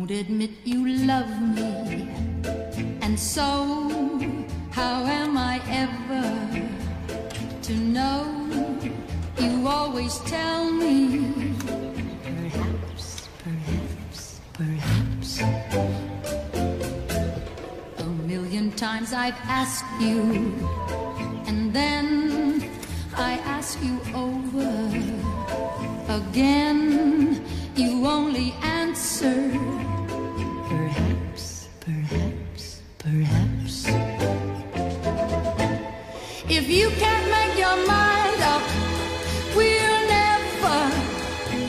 won't admit you love me, and so how am I ever to know? You always tell me, perhaps, perhaps, perhaps. A million times I've asked you, and then I ask you over again. You only answer, perhaps, perhaps, perhaps. If you can't make your mind up, we'll never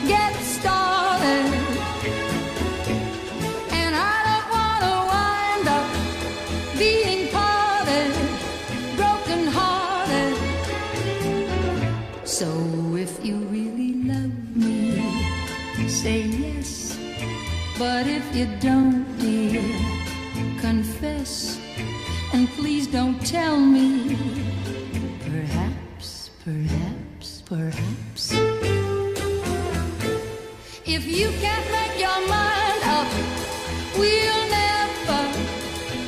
get started. And I don't want to wind up being parted, broken hearted. So if you really love me, say yes. But if you don't, dear, confess. And please don't tell me, perhaps, perhaps, perhaps. If you can't make your mind up, we'll never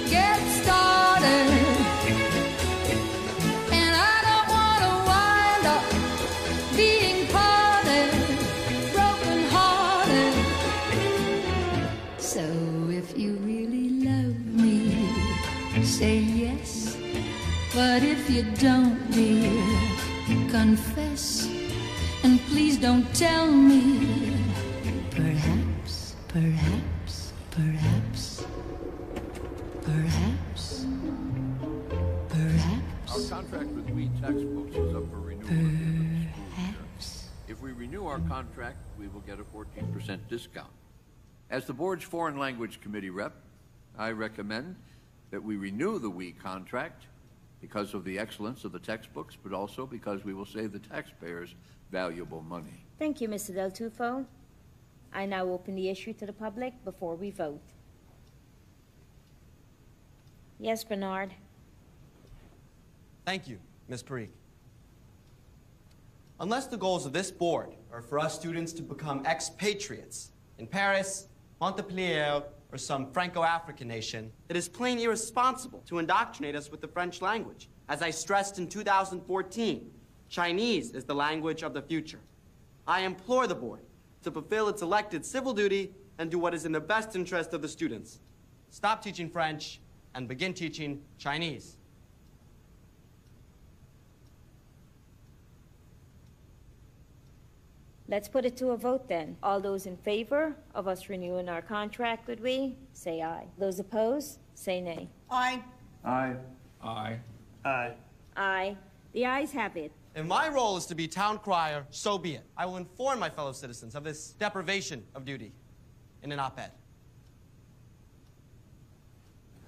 get started. And I don't want to wind up being parted, broken hearted. So if you really love me, say yes. But if you don't, dear, confess. And please don't tell me, perhaps, perhaps, perhaps, perhaps, perhaps. Our contract with We Textbooks is up for renewal. Perhaps. If we renew our contract, we will get a 14% discount. As the board's foreign language committee rep, I recommend that we renew the We contract because of the excellence of the textbooks, but also because we will save the taxpayers valuable money. Thank you, Mr. Del Tufo. I now open the issue to the public before we vote. Yes, Bernard. Thank you, Ms. Parikh. Unless the goals of this board are for us students to become expatriates in Paris, Montpellier, or some Franco-African nation, it is plain irresponsible to indoctrinate us with the French language. As I stressed in 2014, Chinese is the language of the future. I implore the board to fulfill its elected civil duty and do what is in the best interest of the students. Stop teaching French and begin teaching Chinese. Let's put it to a vote then. All those in favor of us renewing our contract with We, say aye. Those opposed, say nay. Aye. Aye. Aye. Aye. Aye. The ayes have it. If my role is to be town crier, so be it. I will inform my fellow citizens of this deprivation of duty in an op-ed.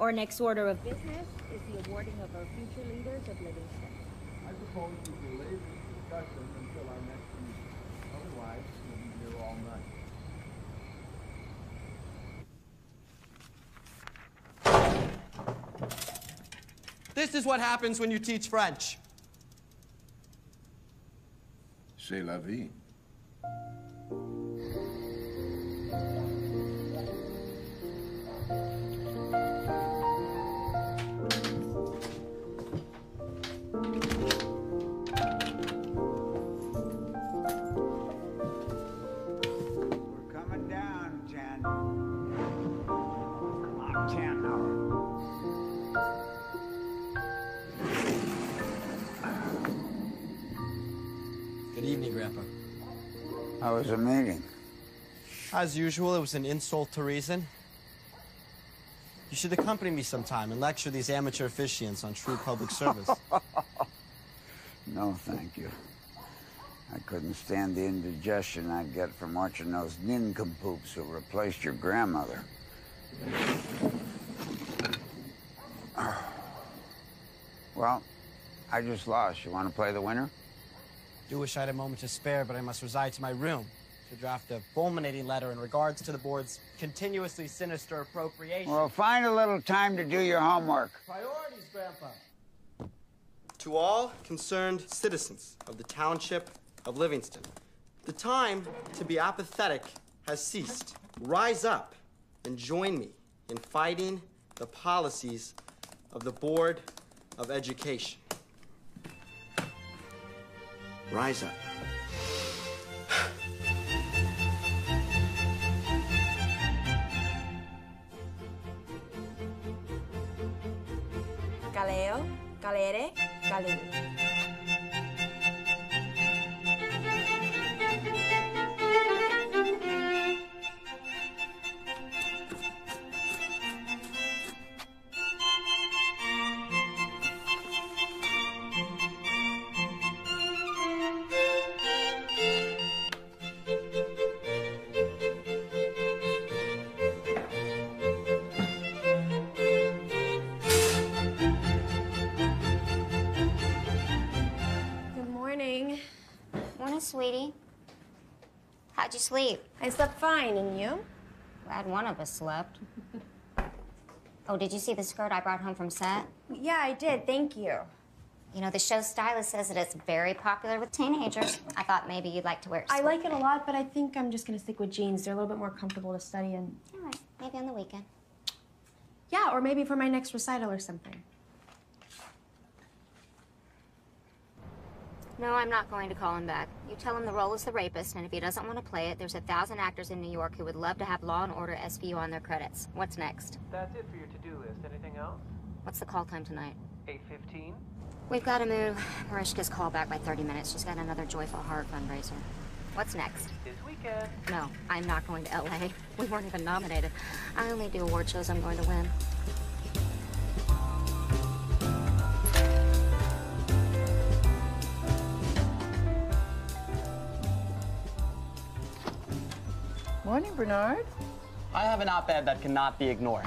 Our next order of business is the awarding of our future leaders of Livingston. I propose we delay this discussion until our next meeting. Otherwise, we'll be here all night. This is what happens when you teach French. C'est la vie. Good evening, Grandpa. How was the meeting? As usual, it was an insult to reason. You should accompany me sometime and lecture these amateur officiants on true public service. No, thank you. I couldn't stand the indigestion I'd get from watching those nincompoops who replaced your grandmother. Well, I just lost. You want to play the winner? Do wish I had a moment to spare, but I must reside to my room to draft a fulminating letter in regards to the board's continuously sinister appropriation. Well, find a little time to do your homework. Priorities, Grandpa. To all concerned citizens of the Township of Livingston, the time to be apathetic has ceased. Rise up then join me in fighting the policies of the Board of Education. Rise up. Galeo, galere, galeu. Sweetie. How'd you sleep? I slept fine, and you? Glad one of us slept. Oh, did you see the skirt I brought home from set? Yeah, I did. Thank you. You know, the show's stylist says that it's very popular with teenagers. I thought maybe you'd like to wear it. I like it a lot, but I think I'm just going to stick with jeans. They're a little bit more comfortable to study in. All right, maybe on the weekend. Yeah, or maybe for my next recital or something. No, I'm not going to call him back. You tell him the role is the rapist, and if he doesn't want to play it, there's 1,000 actors in New York who would love to have Law & Order SVU on their credits. What's next? That's it for your to-do list. Anything else? What's the call time tonight? 8:15. We've got to move Marishka's call back by 30 minutes. She's got another Joyful Heart fundraiser. What's next? This weekend. No, I'm not going to LA. We weren't even nominated. I only do award shows I'm going to win. Morning, Bernard. I have an op-ed that cannot be ignored.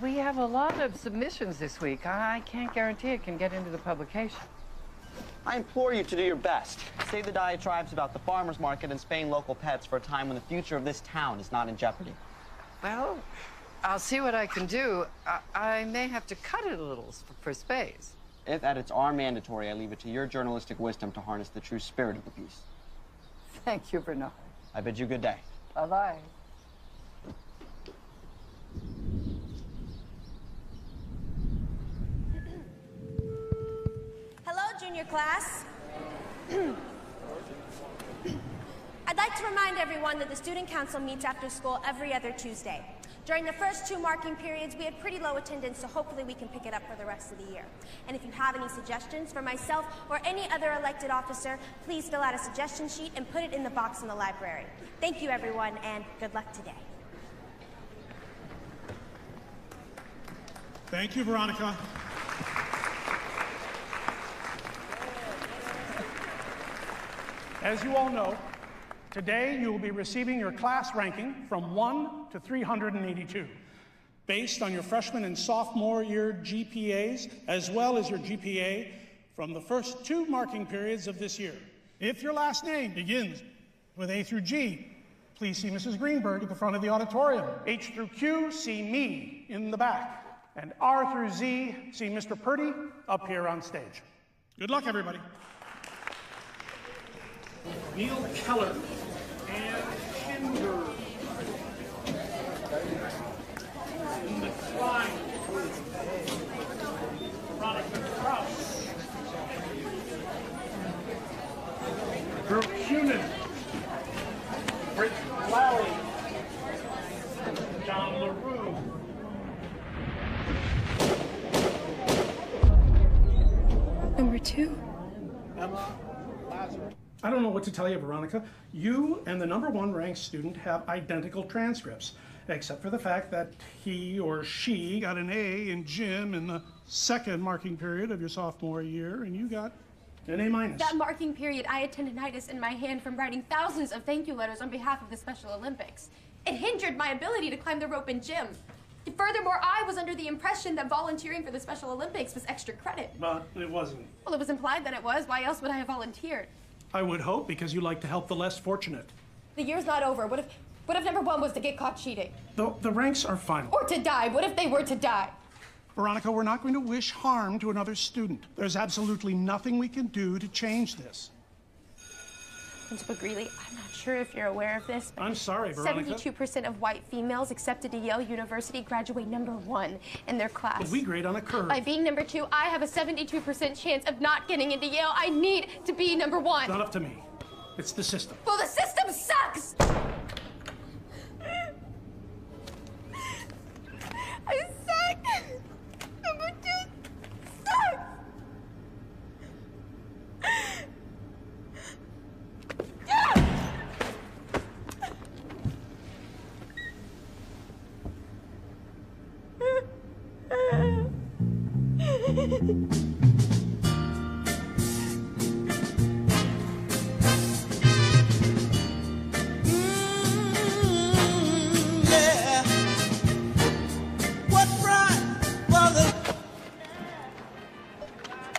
We have a lot of submissions this week. I can't guarantee it can get into the publication. I implore you to do your best. Save the diatribes about the farmer's market and spaying local pets for a time when the future of this town is not in jeopardy. Well, I'll see what I can do. I may have to cut it a little for space. If edits are mandatory, I leave it to your journalistic wisdom to harness the true spirit of the piece. Thank you, Bernard. I bid you good day. Bye-bye. Hello, junior class. I'd like to remind everyone that the Student Council meets after school every other Tuesday. During the first 2 marking periods, we had pretty low attendance, so hopefully we can pick it up for the rest of the year. And if you have any suggestions for myself or any other elected officer, please fill out a suggestion sheet and put it in the box in the library. Thank you, everyone, and good luck today. Thank you, Veronica. As you all know, today you will be receiving your class ranking from 1 to 382, based on your freshman and sophomore year GPAs, as well as your GPA from the first 2 marking periods of this year. If your last name begins with A through G, please see Mrs. Greenberg at the front of the auditorium. H through Q, see me in the back. And R through Z, see Mr. Purdy up here on stage. Good luck, everybody. Neil Keller and Kinder. Klein. Veronica Krauss. Drew Cunin. Rich Lally. John LaRue. Number 2. Emma Lazarus. I don't know what to tell you, Veronica. You and the number 1 ranked student have identical transcripts, except for the fact that he or she got an A in gym in the 2nd marking period of your sophomore year, and you got an A-. That marking period, I had tendinitis in my hand from writing thousands of thank you letters on behalf of the Special Olympics. It hindered my ability to climb the rope in gym. Furthermore, I was under the impression that volunteering for the Special Olympics was extra credit. But it wasn't. Well, it was implied that it was. Why else would I have volunteered? I would hope because you like to help the less fortunate. The year's not over. What if number 1 was to get caught cheating? The ranks are final. Or to die. What if they were to die? Veronica, we're not going to wish harm to another student. There's absolutely nothing we can do to change this. Principal Greeley, I'm not sure if you're aware of this, but I'm sorry, Veronica. 72% of white females accepted to Yale University graduate #1 in their class. But we grade on a curve. By being #2, I have a 72% chance of not getting into Yale. I need to be #1. It's not up to me. It's the system. Well, the system sucks! I suck! #2 sucks!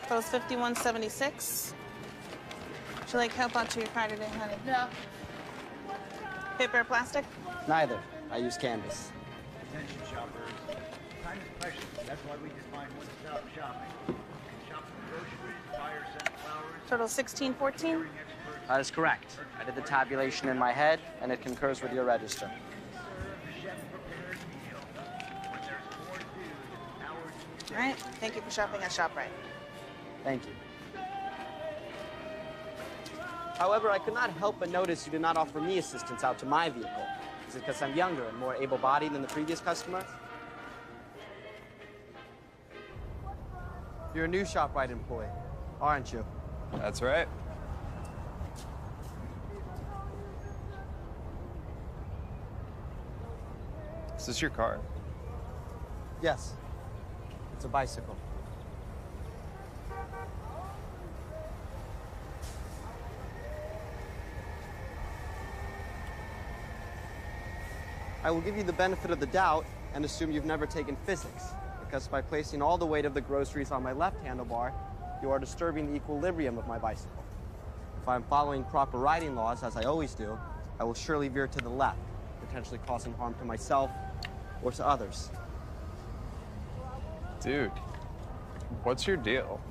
That was 5176. Would you like help onto your car today, honey? No. Paper or plastic? Neither. I use canvas. Attention shoppers. Time is precious. That's why we define one-stop shopping. You can shop for groceries, fire scent flowers. Total 1614. That is correct. I did the tabulation in my head, and it concurs with your register. All right. Thank you for shopping at ShopRite. Thank you. However, I could not help but notice you did not offer me assistance out to my vehicle. Is it because I'm younger and more able-bodied than the previous customer? You're a new ShopRite employee, aren't you? That's right. Is this your car? Yes. It's a bicycle. I will give you the benefit of the doubt and assume you've never taken physics, because by placing all the weight of the groceries on my left handlebar, you are disturbing the equilibrium of my bicycle. If I'm following proper riding laws, as I always do, I will surely veer to the left, potentially causing harm to myself or to others. Dude, what's your deal?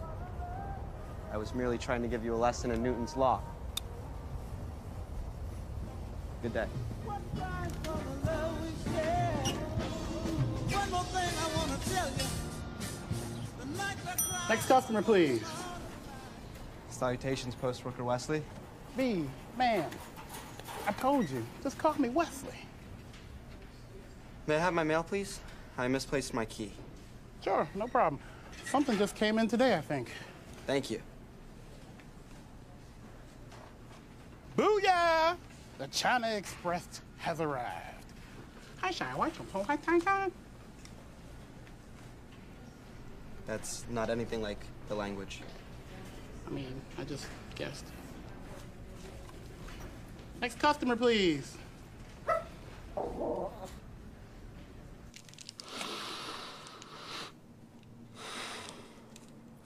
I was merely trying to give you a lesson in Newton's law. Good day. Next customer, please. Salutations, Postworker Wesley. Me, man. I told you, just call me Wesley. May I have my mail, please? I misplaced my key. Sure, no problem. Something just came in today, I think. Thank you. Booyah! The China Express has arrived. That's not anything like the language. I mean, I just guessed. Next customer, please.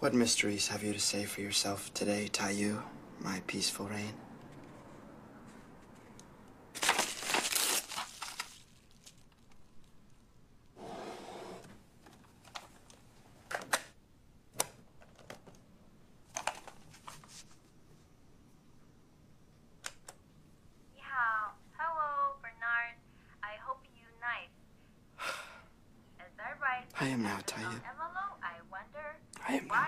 What mysteries have you to say for yourself today, Taiyu, my peaceful reign? I am now, Taiyu. I am now.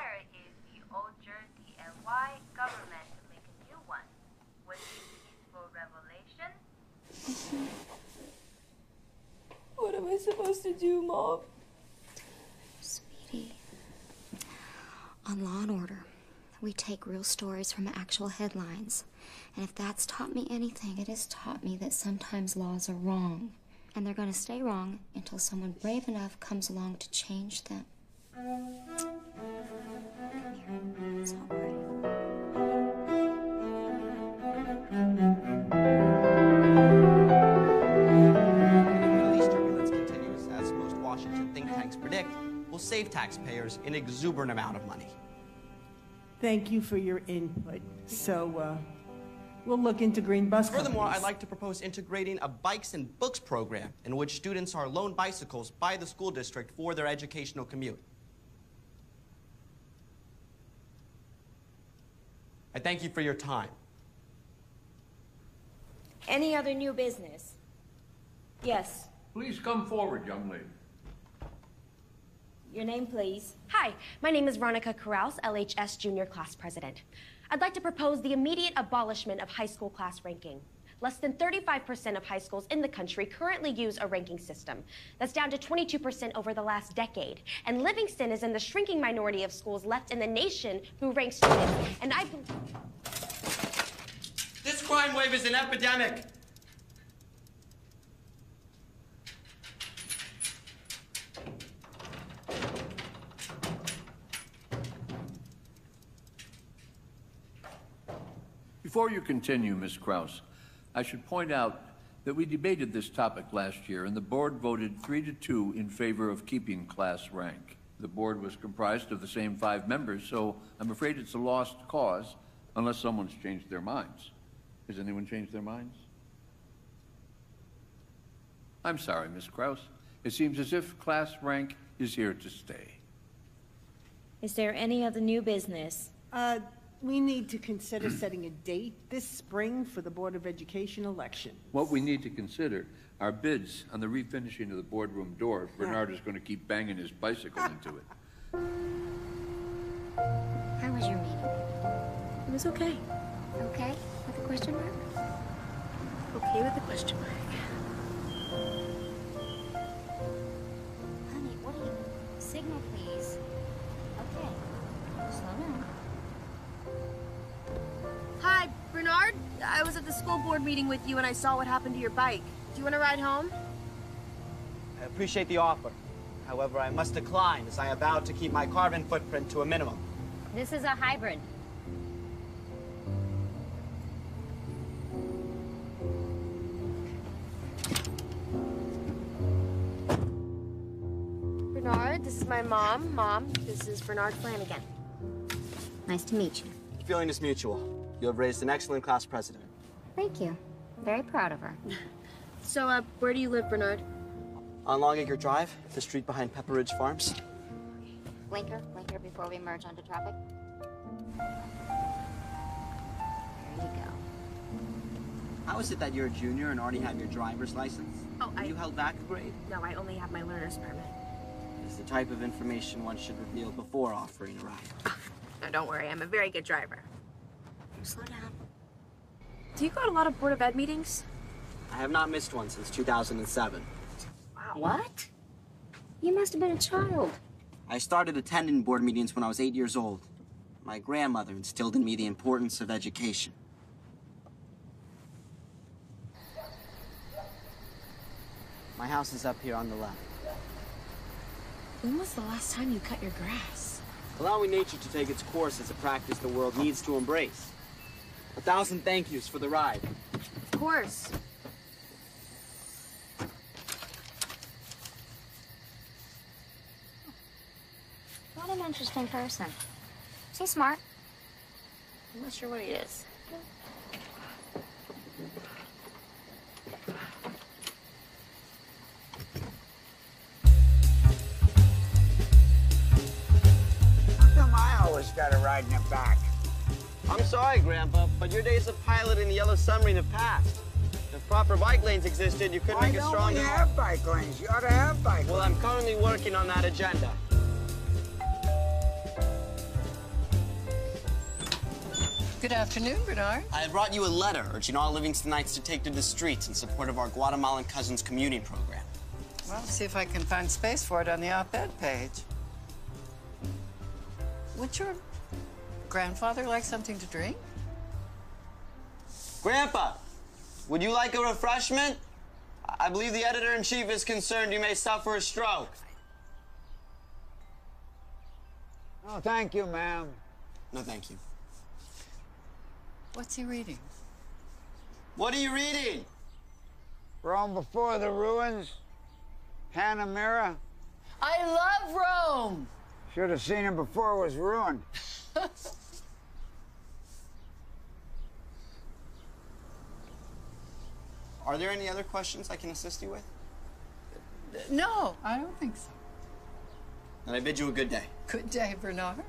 What am I supposed to do, Mom? Sweetie, on Law and Order, we take real stories from actual headlines. And if that's taught me anything, it has taught me that sometimes laws are wrong. And they're going to stay wrong until someone brave enough comes along to change them. Come here. It's all right. If Middle East turbulence continues, as most Washington think tanks predict, will save taxpayers an exuberant amount of money. Thank you for your input. So, we'll look into green bus Furthermore, companies. I'd like to propose integrating a bikes and books program in which students are loaned bicycles by the school district for their educational commute. I thank you for your time. Any other new business? Yes. Please come forward, young lady. Your name, please. Hi, my name is Veronica Corrales, LHS Junior Class President. I'd like to propose the immediate abolishment of high school class ranking. Less than 35% of high schools in the country currently use a ranking system. That's down to 22% over the last decade. And Livingston is in the shrinking minority of schools left in the nation who rank students. And I... This crime wave is an epidemic. Before you continue, Ms. Krause, I should point out that we debated this topic last year, and the board voted 3-2 in favor of keeping class rank. The board was comprised of the same 5 members, so I'm afraid it's a lost cause unless someone's changed their minds. Has anyone changed their minds? I'm sorry, Ms. Krause. It seems as if class rank is here to stay. Is there any other new business? We need to consider setting a date this spring for the Board of Education election. What we need to consider are bids on the refinishing of the boardroom door if Bernard is going to keep banging his bicycle into it. How was your meeting? It was okay. Okay? With a question mark? Okay with a question mark. Honey, what are you... Signal, please. Okay. Slow down. Hi, Bernard. I was at the school board meeting with you and I saw what happened to your bike. Do you want to ride home? I appreciate the offer. However, I must decline as I have vowed to keep my carbon footprint to a minimum. This is a hybrid. Bernard, this is my mom. Mom, this is Bernard Flanagan. Nice to meet you. The feeling is mutual. You have raised an excellent class president. Thank you. Very proud of her. So, where do you live, Bernard? On Longacre Drive, the street behind Pepper Ridge Farms. Blinker before we merge onto traffic. There you go. How is it that you're a junior and already have your driver's license? Oh, You held back a grade? No, I only have my learner's permit. It's the type of information one should reveal before offering a ride. No, don't worry. I'm a very good driver. Slow down. Do you go to a lot of Board of Ed meetings? I have not missed one since 2007. Wow. What? You must have been a child. I started attending board meetings when I was 8 years old. My grandmother instilled in me the importance of education. My house is up here on the left. When was the last time you cut your grass? Allowing nature to take its course is a practice the world needs to embrace. 1,000 thank yous for the ride. Of course. What an interesting person. Is he smart? I'm not sure what he is. How come I always gotta ride in the back? I'm sorry, Grandpa, but your days of piloting the Yellow Submarine have passed. If proper bike lanes existed, you could make a strong... Why don't we have bike lanes? You ought to have bike lanes. Well, I'm currently working on that agenda. Good afternoon, Bernard. I have brought you a letter urging all Livingstonites to take to the streets in support of our Guatemalan Cousins commuting program. Well, see if I can find space for it on the op-ed page. Would your grandfather like something to drink? Grandpa, would you like a refreshment? I believe the editor-in-chief is concerned you may suffer a stroke. Oh, thank you, ma'am. No, thank you. What's he reading? What are you reading? Rome Before the Ruins. Hannah Mira. I love Rome! Should have seen him before it was ruined. Are there any other questions I can assist you with? No, I don't think so. Then I bid you a good day. Good day, Bernard.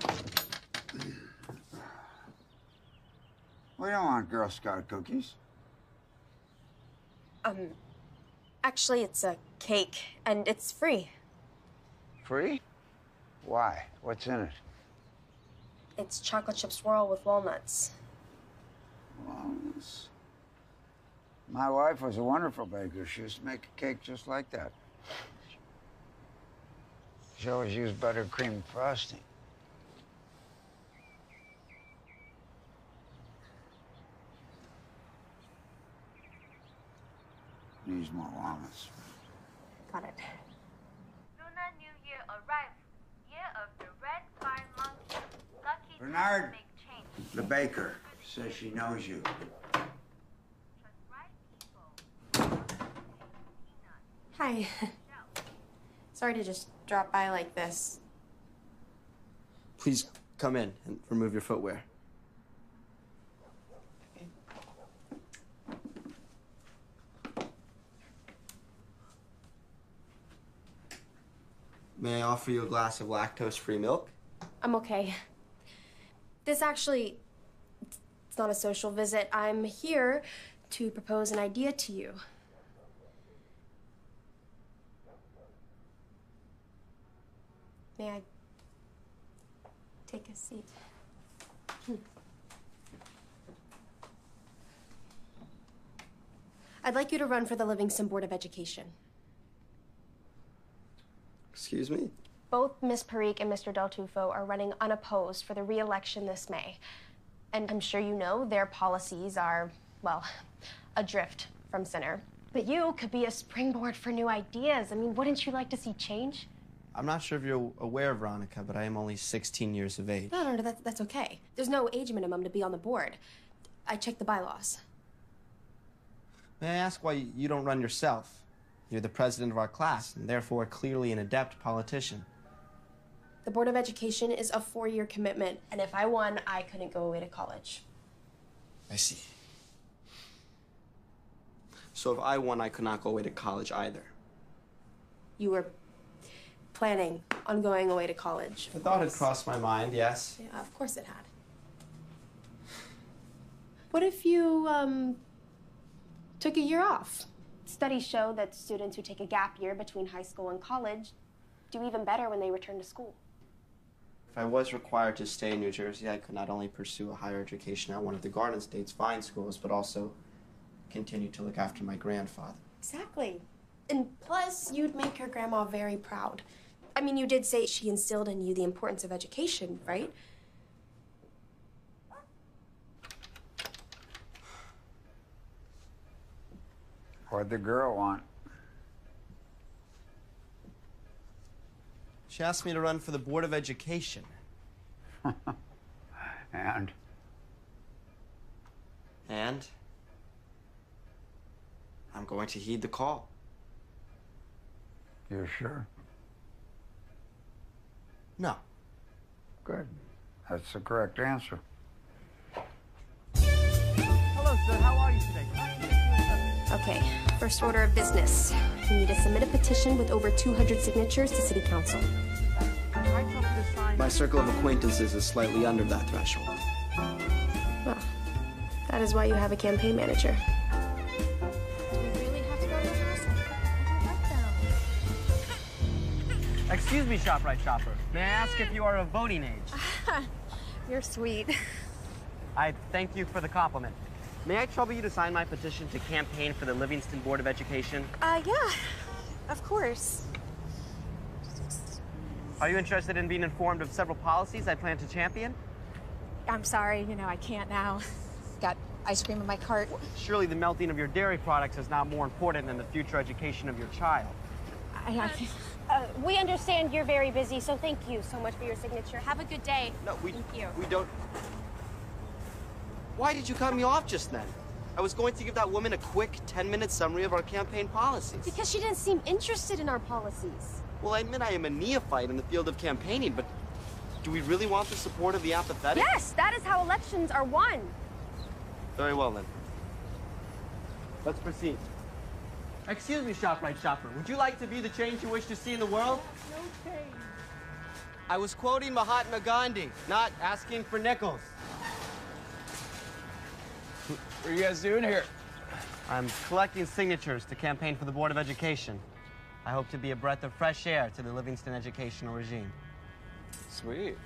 Bernard! We don't want Girl Scout cookies. Actually, it's a cake, and it's free. Free? Why? What's in it? It's chocolate chip swirl with walnuts. Walnuts. My wife was a wonderful baker. She used to make a cake just like that. She always used buttercream frosting. Needs more walnuts. Got it. Lunar New Year arrives. Year of the Red Fire Monkey. Lucky Bernard, to make change. the baker, says she knows you. Hi. Sorry to just drop by like this. Please come in and remove your footwear. May I offer you a glass of lactose-free milk? I'm okay. This actually, it's not a social visit. I'm here to propose an idea to you. May I take a seat? I'd like you to run for the Livingston Board of Education. Excuse me? Both Ms. Parikh and Mr. Del Tufo are running unopposed for the re-election this May. And I'm sure you know their policies are, well, adrift from center. But you could be a springboard for new ideas. I mean, wouldn't you like to see change? I'm not sure if you're aware, Veronica, but I am only 16 years of age. No, that's okay. There's no age minimum to be on the board. I checked the bylaws. May I ask why you don't run yourself? You're the president of our class, and therefore clearly an adept politician. The Board of Education is a 4-year commitment, and if I won, I couldn't go away to college. I see. So if I won, I could not go away to college either. You were planning on going away to college. The thought had crossed my mind, yes. Yeah, of course it had. What if you, took a year off? Studies show that students who take a gap year between high school and college do even better when they return to school. If I was required to stay in New Jersey, I could not only pursue a higher education at one of the Garden State's fine schools, but also continue to look after my grandfather. Exactly. And plus, you'd make your grandma very proud. I mean, you did say she instilled in you the importance of education, right? What'd the girl want? She asked me to run for the Board of Education. And? And? I'm going to heed the call. You're sure? No. Good. That's the correct answer. Hello, sir. How are you today? Okay, first order of business. You need to submit a petition with over 200 signatures to City Council. My circle of acquaintances is slightly under that threshold. Well, that is why you have a campaign manager. Excuse me, ShopRite shopper. May I ask if you are of voting age? You're sweet. I thank you for the compliment. May I trouble you to sign my petition to campaign for the Livingston Board of Education? Yeah, of course. Are you interested in being informed of several policies I plan to champion? I'm sorry, I can't now. Got ice cream in my cart. Surely the melting of your dairy products is not more important than the future education of your child. We understand you're very busy, so thank you so much for your signature. Have a good day. No, Thank you. we don't. Why did you cut me off just then? I was going to give that woman a quick 10-minute summary of our campaign policies. Because she didn't seem interested in our policies. Well, I admit I am a neophyte in the field of campaigning, but do we really want the support of the apathetic? Yes, that is how elections are won. Very well, then. Let's proceed. Excuse me, ShopRite shopper. Would you like to be the change you wish to see in the world? No change. I was quoting Mahatma Gandhi, not asking for nickels. What are you guys doing here? I'm collecting signatures to campaign for the Board of Education. I hope to be a breath of fresh air to the Livingston educational regime. Sweet.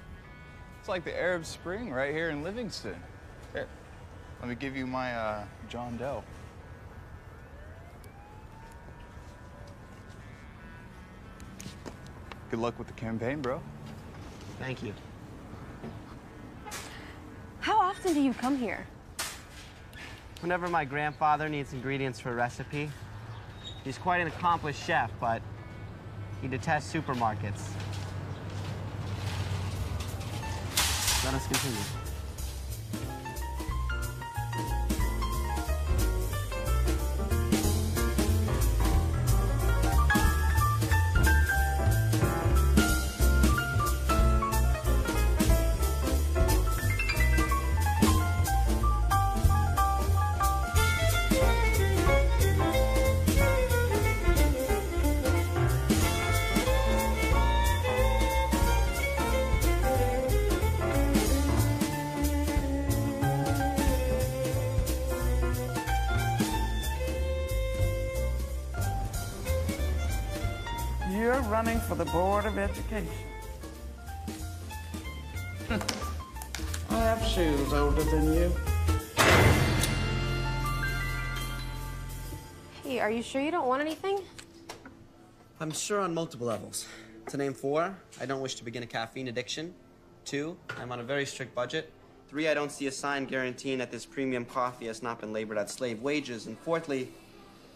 It's like the Arab Spring right here in Livingston. Here, let me give you my John Doe. Good luck with the campaign, bro. Thank you. How often do you come here? Whenever my grandfather needs ingredients for a recipe. He's quite an accomplished chef, but he detests supermarkets. Let us continue. You're running for the Board of Education. I have shoes older than you. Hey, are you sure you don't want anything? I'm sure on multiple levels. To name 4, I don't wish to begin a caffeine addiction. 2, I'm on a very strict budget. 3, I don't see a sign guaranteeing that this premium coffee has not been labored at slave wages. And 4thly,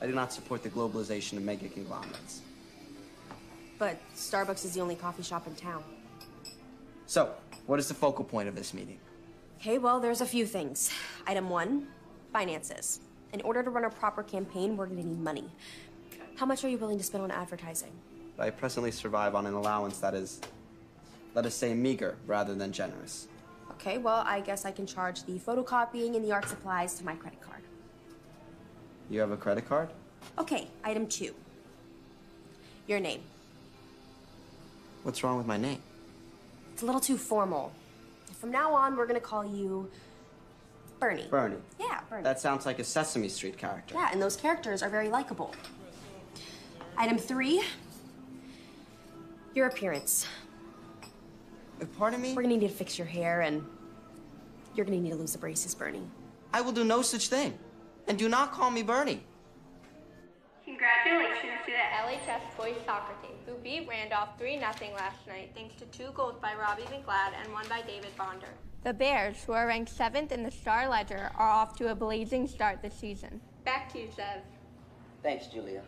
I do not support the globalization of mega conglomerates. But Starbucks is the only coffee shop in town. So, what is the focal point of this meeting? Okay, well, there's a few things. Item 1, finances. In order to run a proper campaign, we're gonna need money. How much are you willing to spend on advertising? I presently survive on an allowance that is, let us say, meager rather than generous. Okay, well, I guess I can charge the photocopying and the art supplies to my credit card. You have a credit card? Okay, item 2. Your name. What's wrong with my name? It's a little too formal. From now on, we're gonna call you Bernie. Bernie. Yeah, Bernie. That sounds like a Sesame Street character. Yeah, and those characters are very likable. Item 3, your appearance. Pardon me? We're gonna need to fix your hair, and you're gonna need to lose the braces, Bernie. I will do no such thing. And do not call me Bernie. Congratulations to the LHS boys soccer team, who beat Randolph 3-0 last night, thanks to 2 goals by Robbie McLeod and 1 by David Bonder. The Bears, who are ranked 7th in the Star Ledger, are off to a blazing start this season. Back to you, Zev. Thanks, Julia.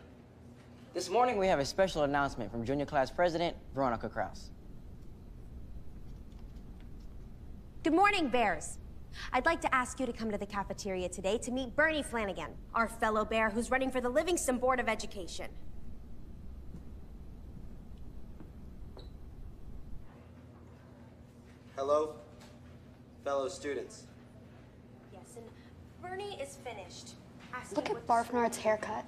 This morning we have a special announcement from Junior Class President Veronica Krause. Good morning, Bears. I'd like to ask you to come to the cafeteria today to meet Bernie Flanagan, our fellow Bear who's running for the Livingston Board of Education. Hello, fellow students. Yes, and Bernie is finished. Look at Barfnard's haircut.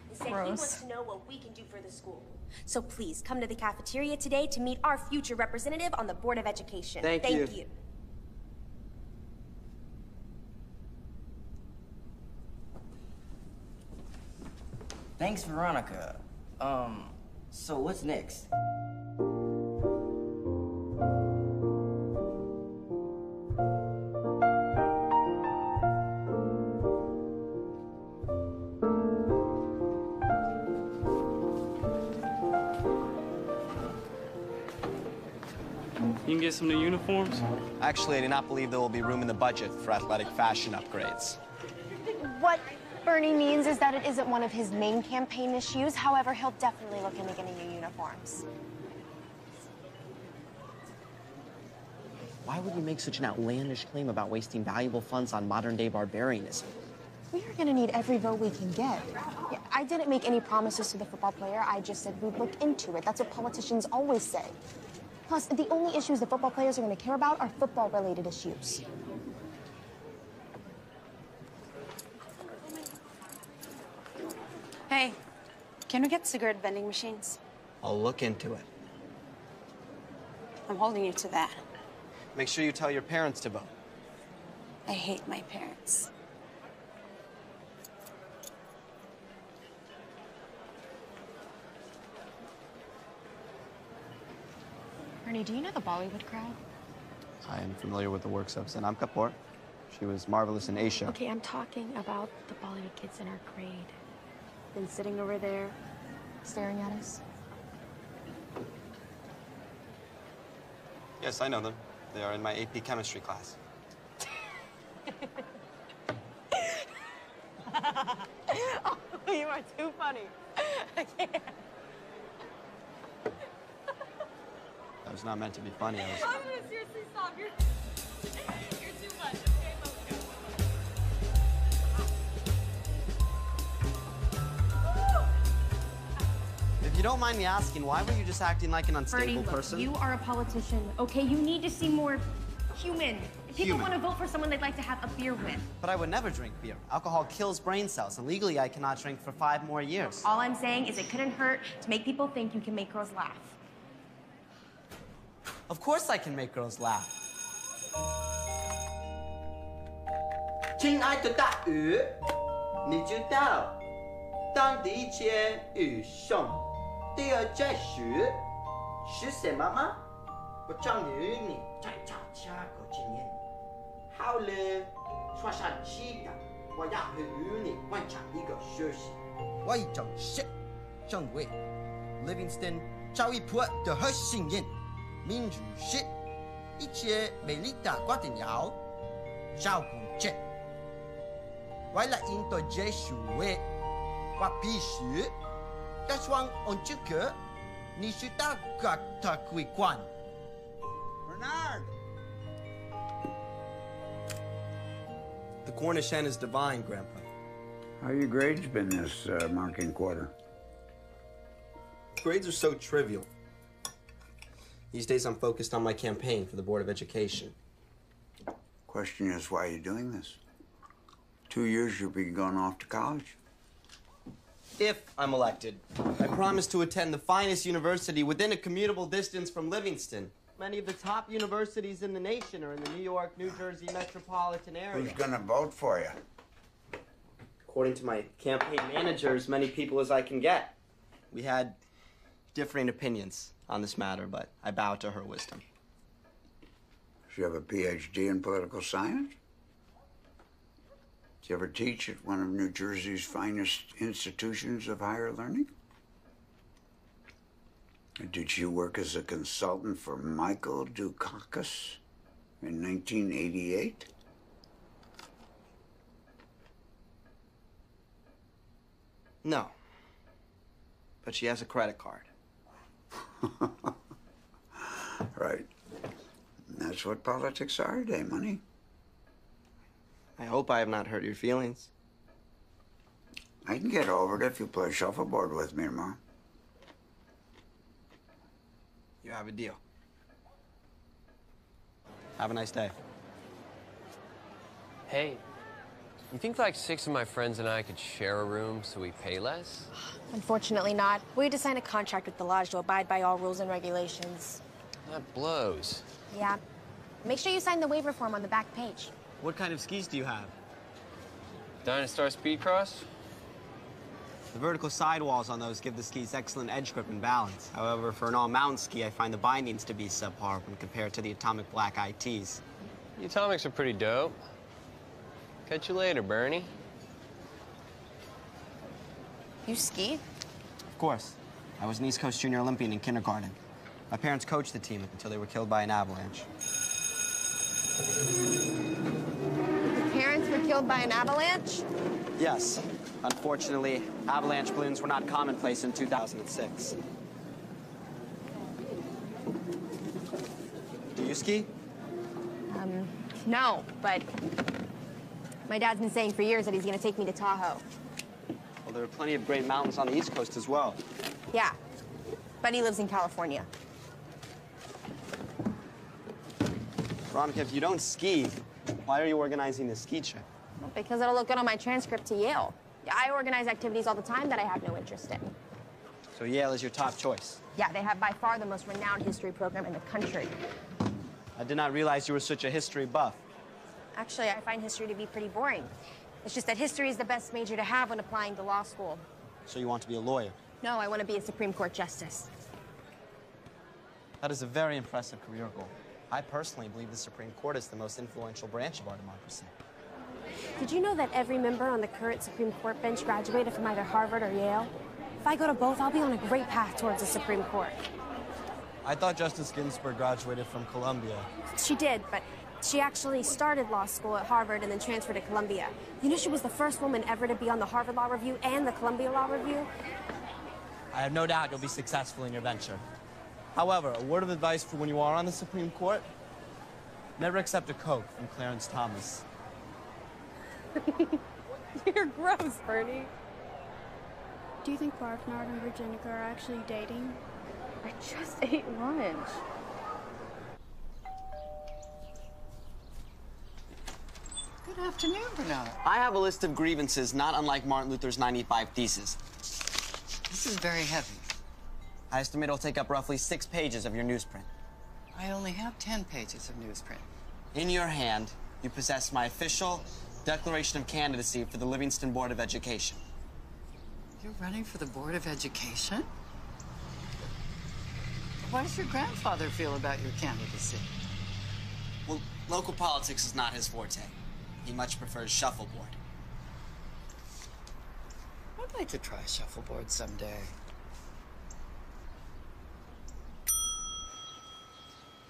He said he wants to know what we can do for the school. So please, come to the cafeteria today to meet our future representative on the Board of Education. Thank you. Thanks, Veronica. So what's next? You can get some new uniforms? Actually, I do not believe there will be room in the budget for athletic fashion upgrades. What Bernie means is that it isn't one of his main campaign issues. However, he'll definitely look into getting new uniforms. Why would you make such an outlandish claim about wasting valuable funds on modern-day barbarianism? We are gonna need every vote we can get. Yeah, I didn't make any promises to the football player. I just said we'd look into it. That's what politicians always say. Plus, the only issues the football players are gonna care about are football-related issues. Hey, can we get cigarette vending machines? I'll look into it. I'm holding you to that. Make sure you tell your parents to vote. I hate my parents. Bernie, do you know the Bollywood crowd? I am familiar with the works of Sanam Kapoor. She was marvelous in Asia. Okay, I'm talking about the Bollywood kids in our grade. Been sitting over there, staring at us. Yes, I know them. They are in my AP chemistry class. Oh, you are too funny. I can't. That was not meant to be funny. I was... I'm gonna seriously stop. You're too much. Okay, let's go. If you don't mind me asking, why were you just acting like an unstable Bernie, look, person? you are a politician, okay? You need to seem more human. If people Human. want to vote for someone they'd like to have a beer with. But I would never drink beer. Alcohol kills brain cells, and legally I cannot drink for 5 more years. All I'm saying is it couldn't hurt to make people think you can make girls laugh. Of course I can make girls laugh. 亲爱的大鱼，你知道，当第一件遇上第二件事是什么吗？我将与你再吵架个几年。好了，说上期的，我要与你分享一个事情。我已经是成为 Livingston 教育部的核心人。民主是一切美丽的国定要照顾者。为了应对这事物，我必须打算按这个你是大国的规管。Bernard! The Cornish hen is divine, Grandpa. How your grades been this marking quarter? Grades are so trivial. These days I'm focused on my campaign for the Board of Education. Question is, why are you doing this? 2 years you'll be going off to college. If I'm elected, I promise to attend the finest university within a commutable distance from Livingston. Many of the top universities in the nation are in the New York, New Jersey metropolitan area. Who's gonna vote for you? According to my campaign manager, as many people as I can get. We had differing opinions on this matter, but I bow to her wisdom. Does she have a PhD in political science? Did you ever teach at one of New Jersey's finest institutions of higher learning? Or did you work as a consultant for Michael Dukakis in 1988? No. But she has a credit card. Right. And that's what politics are today, money. I hope I have not hurt your feelings. I can get over it if you play shuffleboard with me tomorrow. You have a deal. Have a nice day. Hey, you think like 6 of my friends and I could share a room so we pay less? Unfortunately not. We had to sign a contract with the lodge to abide by all rules and regulations. That blows. Yeah. Make sure you sign the waiver form on the back page. What kind of skis do you have? Dinosaur Speed Cross? The vertical sidewalls on those give the skis excellent edge grip and balance. However, for an all-mountain ski, I find the bindings to be subpar when compared to the Atomic Black ITs. The Atomics are pretty dope. Catch you later, Bernie. You ski? Of course. I was an East Coast Junior Olympian in kindergarten. My parents coached the team until they were killed by an avalanche. Your parents were killed by an avalanche? Yes. Unfortunately, avalanche balloons were not commonplace in 2006. Do you ski? No, but my dad's been saying for years that he's gonna take me to Tahoe. Well, there are plenty of great mountains on the East Coast as well. Yeah, but he lives in California. Veronica, if you don't ski, why are you organizing this ski trip? Because it'll look good on my transcript to Yale. I organize activities all the time that I have no interest in. So Yale is your top choice? Yeah, they have by far the most renowned history program in the country. I did not realize you were such a history buff. Actually, I find history to be pretty boring. It's just that history is the best major to have when applying to law school. So you want to be a lawyer? No, I want to be a Supreme Court justice. That is a very impressive career goal. I personally believe the Supreme Court is the most influential branch of our democracy. Did you know that every member on the current Supreme Court bench graduated from either Harvard or Yale? If I go to both, I'll be on a great path towards the Supreme Court. I thought Justice Ginsburg graduated from Columbia. She did, but she actually started law school at Harvard and then transferred to Columbia. You know she was the first woman ever to be on the Harvard Law Review and the Columbia Law Review? I have no doubt you'll be successful in your venture. However, a word of advice for when you are on the Supreme Court: never accept a Coke from Clarence Thomas. You're gross, Bernie. Do you think Bernard and Virginica are actually dating? I just ate lunch. Good afternoon, Bernard. I have a list of grievances not unlike Martin Luther's 95 Theses. This is very heavy. I estimate it'll take up roughly 6 pages of your newsprint. I only have 10 pages of newsprint. In your hand, you possess my official declaration of candidacy for the Livingston Board of Education. You're running for the Board of Education? What does your grandfather feel about your candidacy? Well, local politics is not his forte. He much prefers shuffleboard. I'd like to try shuffleboard someday.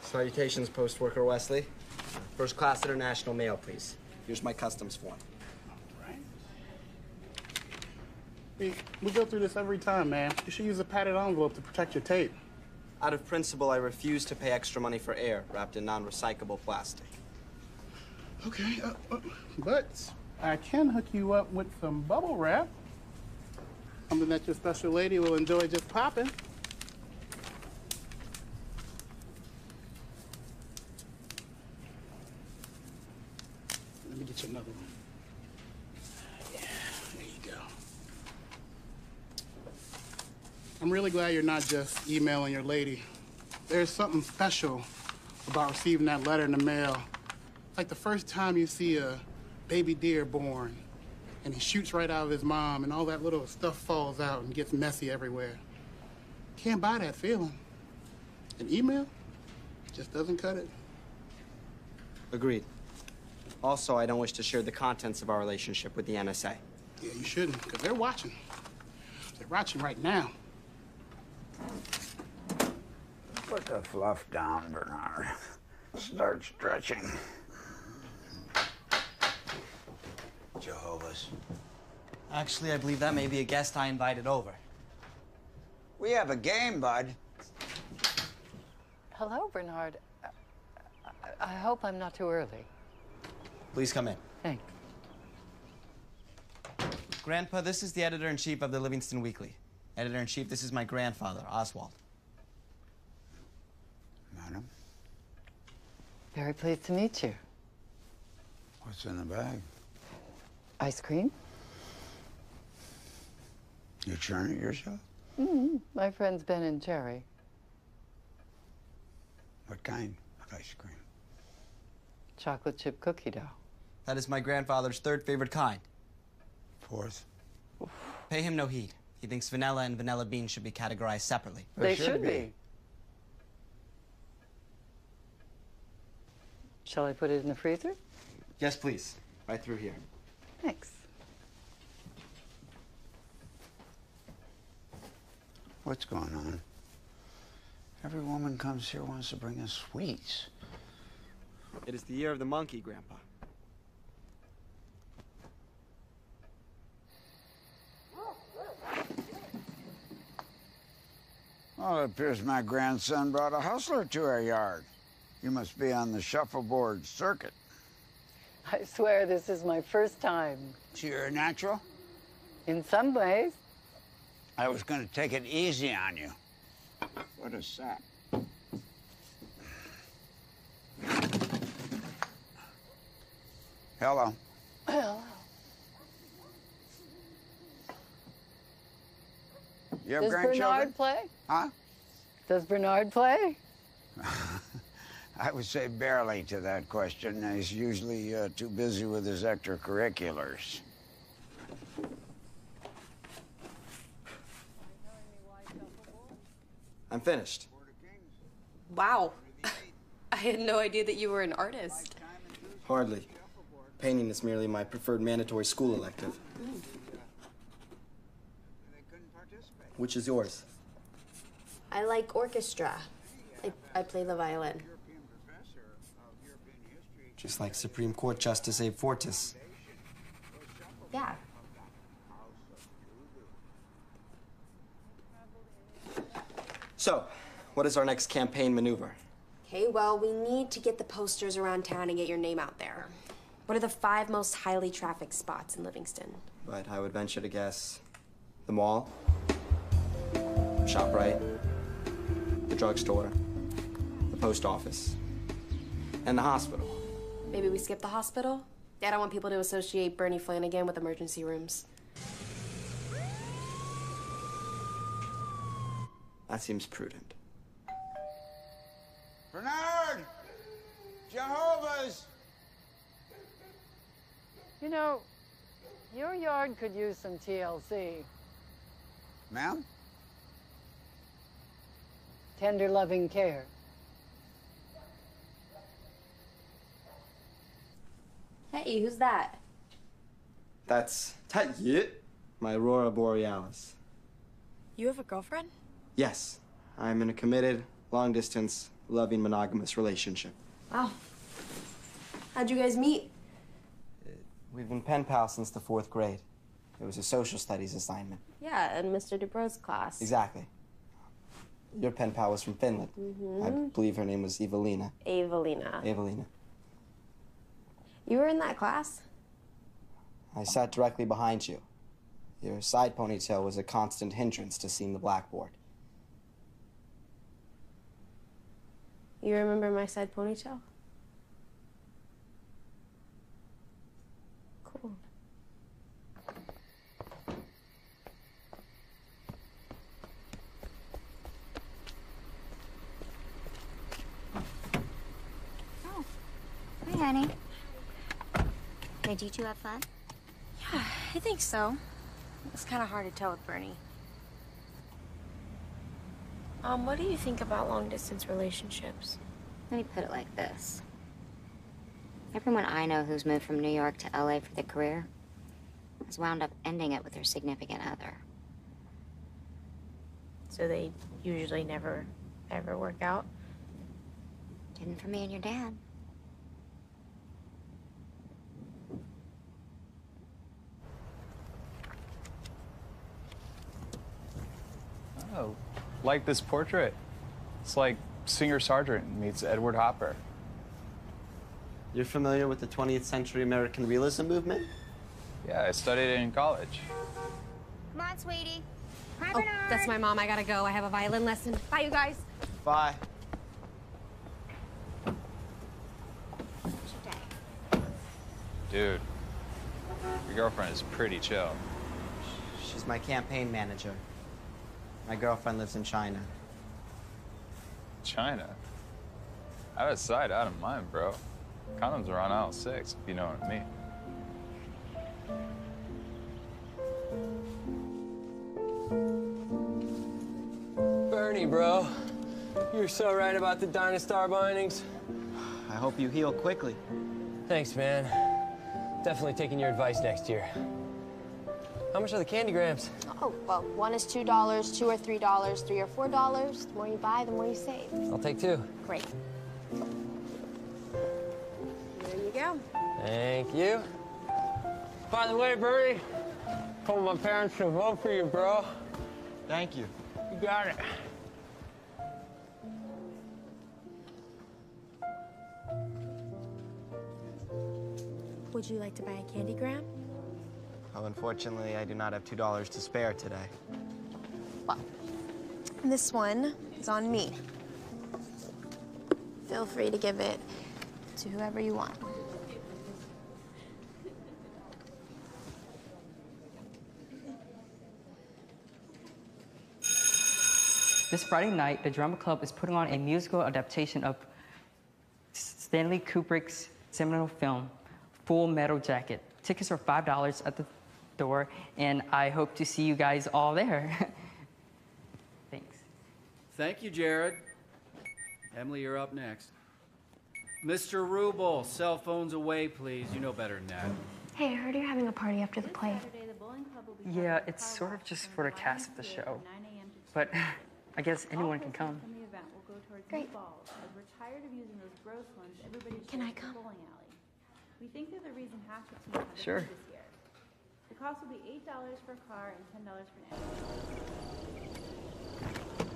Salutations, post worker Wesley. First class international mail, please. Here's my customs form. Hey, we go through this every time, man. You should use a padded envelope to protect your tape. Out of principle, I refuse to pay extra money for air wrapped in non-recyclable plastic. Okay, but I can hook you up with some bubble wrap. Something that your special lady will enjoy just popping. Let me get you another one. Yeah, there you go. I'm really glad you're not just emailing your lady. There's something special about receiving that letter in the mail. Like the first time you see a baby deer born, and he shoots right out of his mom, and all that little stuff falls out and gets messy everywhere. Can't buy that feeling. An email just doesn't cut it. Agreed. Also, I don't wish to share the contents of our relationship with the NSA. Yeah, you shouldn't, because they're watching. They're watching right now. Put the fluff down, Bernard. Start stretching. Jehovah's. Actually, I believe that may be a guest I invited over. We have a game, bud. Hello, Bernard. I hope I'm not too early. Please come in. Thanks. Grandpa, this is the editor-in-chief of the Livingston Weekly. Editor-in-chief, this is my grandfather, Oswald. Madam? Very pleased to meet you. What's in the bag? Ice cream? You churn it yourself? Mm-hmm. My friends Ben and Jerry. What kind of ice cream? Chocolate chip cookie dough. That is my grandfather's third favorite kind. Fourth? Pay him no heed. He thinks vanilla and vanilla beans should be categorized separately. They should be. Shall I put it in the freezer? Yes, please. Right through here. Thanks. What's going on? Every woman comes here wants to bring us sweets. It is the year of the monkey, Grandpa. Well, it appears my grandson brought a hustler to our yard. You must be on the shuffleboard circuit. I swear this is my first time. So you're a natural? In some ways. I was going to take it easy on you. What a sack. Hello. Hello. You have Does grandchildren? Bernard play? Huh? Does Bernard play? I would say barely to that question. He's usually too busy with his extracurriculars. I'm finished. Wow. I had no idea that you were an artist. Hardly. Painting is merely my preferred mandatory school elective. Which is yours? I like orchestra. I play the violin. Just like Supreme Court Justice Abe Fortas. Yeah. So, what is our next campaign maneuver? Okay, well, we need to get the posters around town and get your name out there. What are the 5 most highly trafficked spots in Livingston? But I would venture to guess the mall, ShopRite, the drugstore, the post office, and the hospital. Maybe we skip the hospital? I don't want people to associate Bernie Flanagan with emergency rooms. That seems prudent. Bernard! Jehovah's! You know, your yard could use some TLC. Ma'am? Tender loving care. Hey, who's that? That's my Aurora Borealis. You have a girlfriend? Yes, I'm in a committed, long-distance, loving, monogamous relationship. Wow. How'd you guys meet? We've been pen pals since the 4th grade. It was a social studies assignment. Yeah, in Mr. Dubro's class. Exactly. Your pen pal was from Finland. I believe her name was Evelina. Evelina. Evelina. You were in that class? I sat directly behind you. Your side ponytail was a constant hindrance to seeing the blackboard. You remember my side ponytail? Cool. Oh, hi, honey. Did you two have fun? Yeah, I think so. It's kind of hard to tell with Bernie. What do you think about long-distance relationships? Let me put it like this. Everyone I know who's moved from New York to LA for their career has wound up ending it with their significant other. So they usually never, ever work out? Didn't for me and your dad. Oh, like this portrait. It's like Singer Sargent meets Edward Hopper. You're familiar with the 20th century American realism movement? Yeah, I studied it in college. Come on, sweetie. Hi, Oh, Bernard. that's my mom. I gotta go. I have a violin lesson. Bye, you guys. Bye. Dude, your girlfriend is pretty chill. She's my campaign manager. My girlfriend lives in China. China? Out of sight, out of mind, bro. Condoms are on aisle 6, if you know what I mean. Bernie, bro. You're so right about the Dynastar bindings. I hope you heal quickly. Thanks, man. Definitely taking your advice next year. How much are the candygrams? Oh, well, 1 is $2, 2 are $3, 3 are $4. The more you buy, the more you save. I'll take 2. Great. There you go. Thank you. By the way, Bernie, told my parents to vote for you, bro. Thank you. You got it. Would you like to buy a candygram? Oh, unfortunately, I do not have $2 to spare today. Well, this one is on me. Feel free to give it to whoever you want. This Friday night, the Drama Club is putting on a musical adaptation of Stanley Kubrick's seminal film, Full Metal Jacket. Tickets are $5 at the door, and I hope to see you guys all there. Thanks. Thank you, Jared. Emily, you're up next. Mr. Rubel, cell phones away, please. You know better than that. Hey, I heard you're having a party after the play. Yeah, it's sort of just for the cast of the show. But I guess anyone can come. Great. We're tired of using those gross ones. Everybody's Can I come? bowling alley. We think they're the reason half the team have Sure. this year. The cost will be $8 for a car and $10 for an entrance.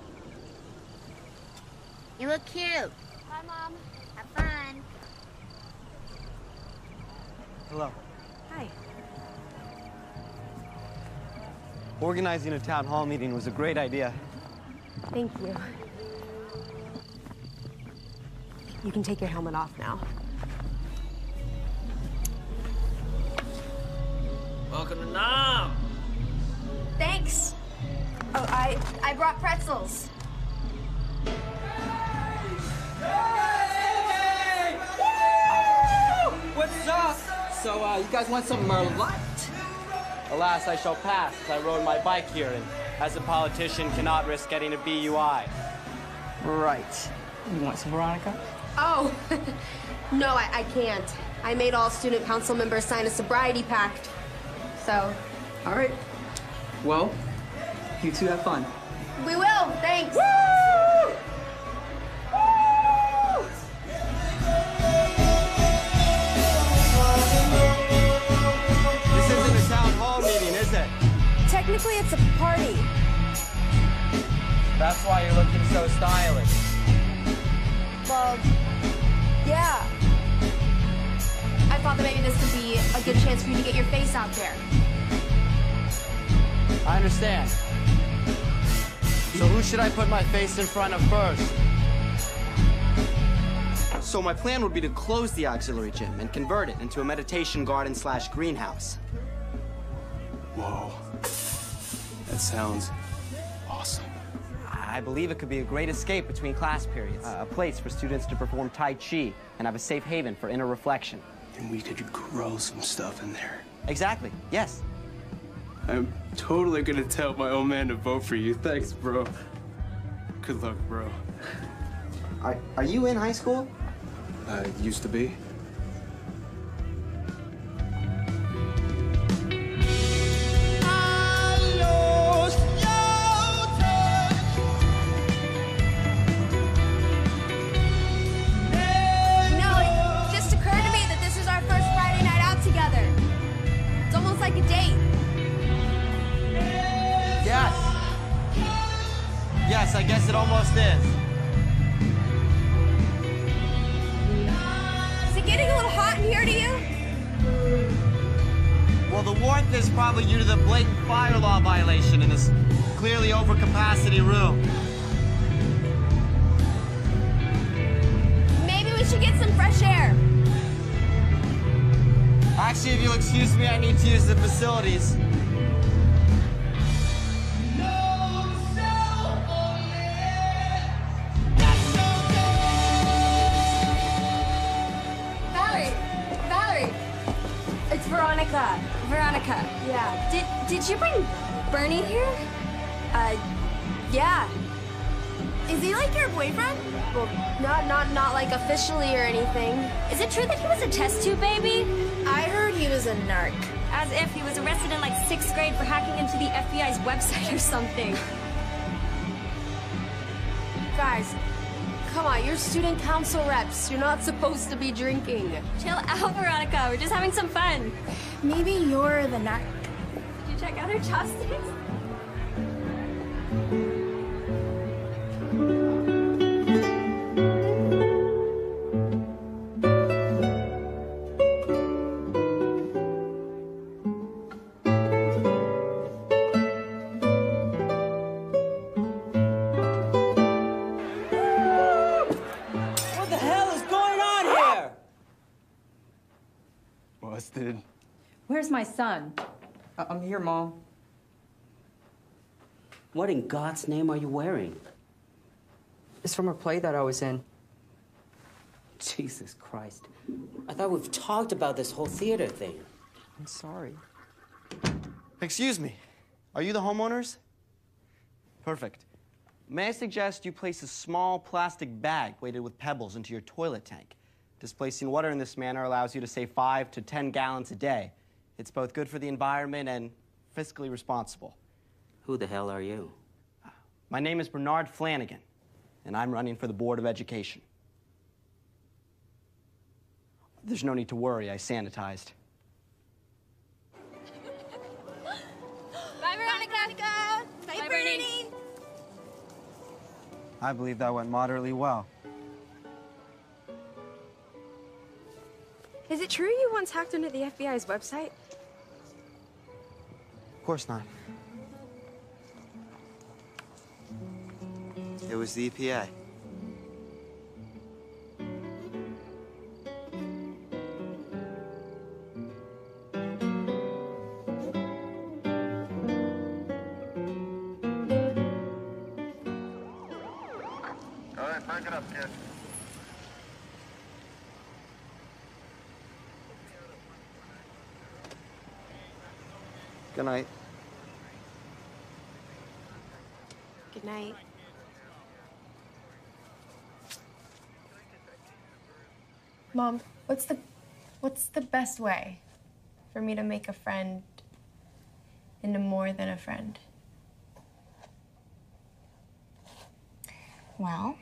You look cute. Bye, Mom. Have fun. Hello. Hi. Organizing a town hall meeting was a great idea. Thank you. You can take your helmet off now. Welcome to Nam. Thanks. Oh, I brought pretzels. What's up? So, you guys want some merlot? Alas, I shall pass, as I rode my bike here, and as a politician, cannot risk getting a BUI. Right. You want some Veronica? Oh, no, I can't. I made all student council members sign a sobriety pact. So. All right. Well, you two have fun. We will, thanks. This isn't a town hall meeting, is it? Technically, it's a party. That's why you're looking so stylish. Well, yeah. I thought that maybe this could be a good chance for you to get your face out there. I understand. So who should I put my face in front of first? So my plan would be to close the auxiliary gym and convert it into a meditation garden / greenhouse. Whoa. That sounds awesome. I believe it could be a great escape between class periods. A place for students to perform Tai Chi and have a safe haven for inner reflection. And we could grow some stuff in there. Exactly, yes. I'm totally gonna tell my old man to vote for you. Thanks, bro. Good luck, bro. Are you in high school? Used to be. Like a date. Yes. Yes, I guess it almost is. Is it getting a little hot in here to you? Well, the warmth is probably due to the blatant fire law violation in this clearly overcapacity room. Maybe we should get some fresh air. Actually, if you'll excuse me, I need to use the facilities. Valerie! It's Veronica. Veronica. Yeah. Did you bring Bernie here? Yeah. Is he like your boyfriend? Well, not like officially or anything. Is it true that he was a test tube baby? I heard he was a narc. As if he was arrested in like 6th grade for hacking into the FBI's website or something. Guys, come on, you're student council reps. You're not supposed to be drinking. Chill out, Veronica. We're just having some fun. Maybe you're the narc. Did you check out her chopsticks? Busted. Where's my son? I'm here, Mom. What in God's name are you wearing? It's from a play that I was in. Jesus Christ. I thought we've talked about this whole theater thing. I'm sorry. Excuse me. Are you the homeowners? Perfect. May I suggest you place a small plastic bag weighted with pebbles into your toilet tank? Displacing water in this manner allows you to save 5 to 10 gallons a day. It's both good for the environment and fiscally responsible. Who the hell are you? My name is Bernard Flanagan, and I'm running for the Board of Education. There's no need to worry, I sanitized. Bye, Veronica. Bye, Bernie. I believe that went moderately well. Is it true you once hacked into the FBI's website? Of course not. It was the EPA. All right, back it up, kid. Good night. Good night. Mom, what's the best way for me to make a friend into more than a friend? Well,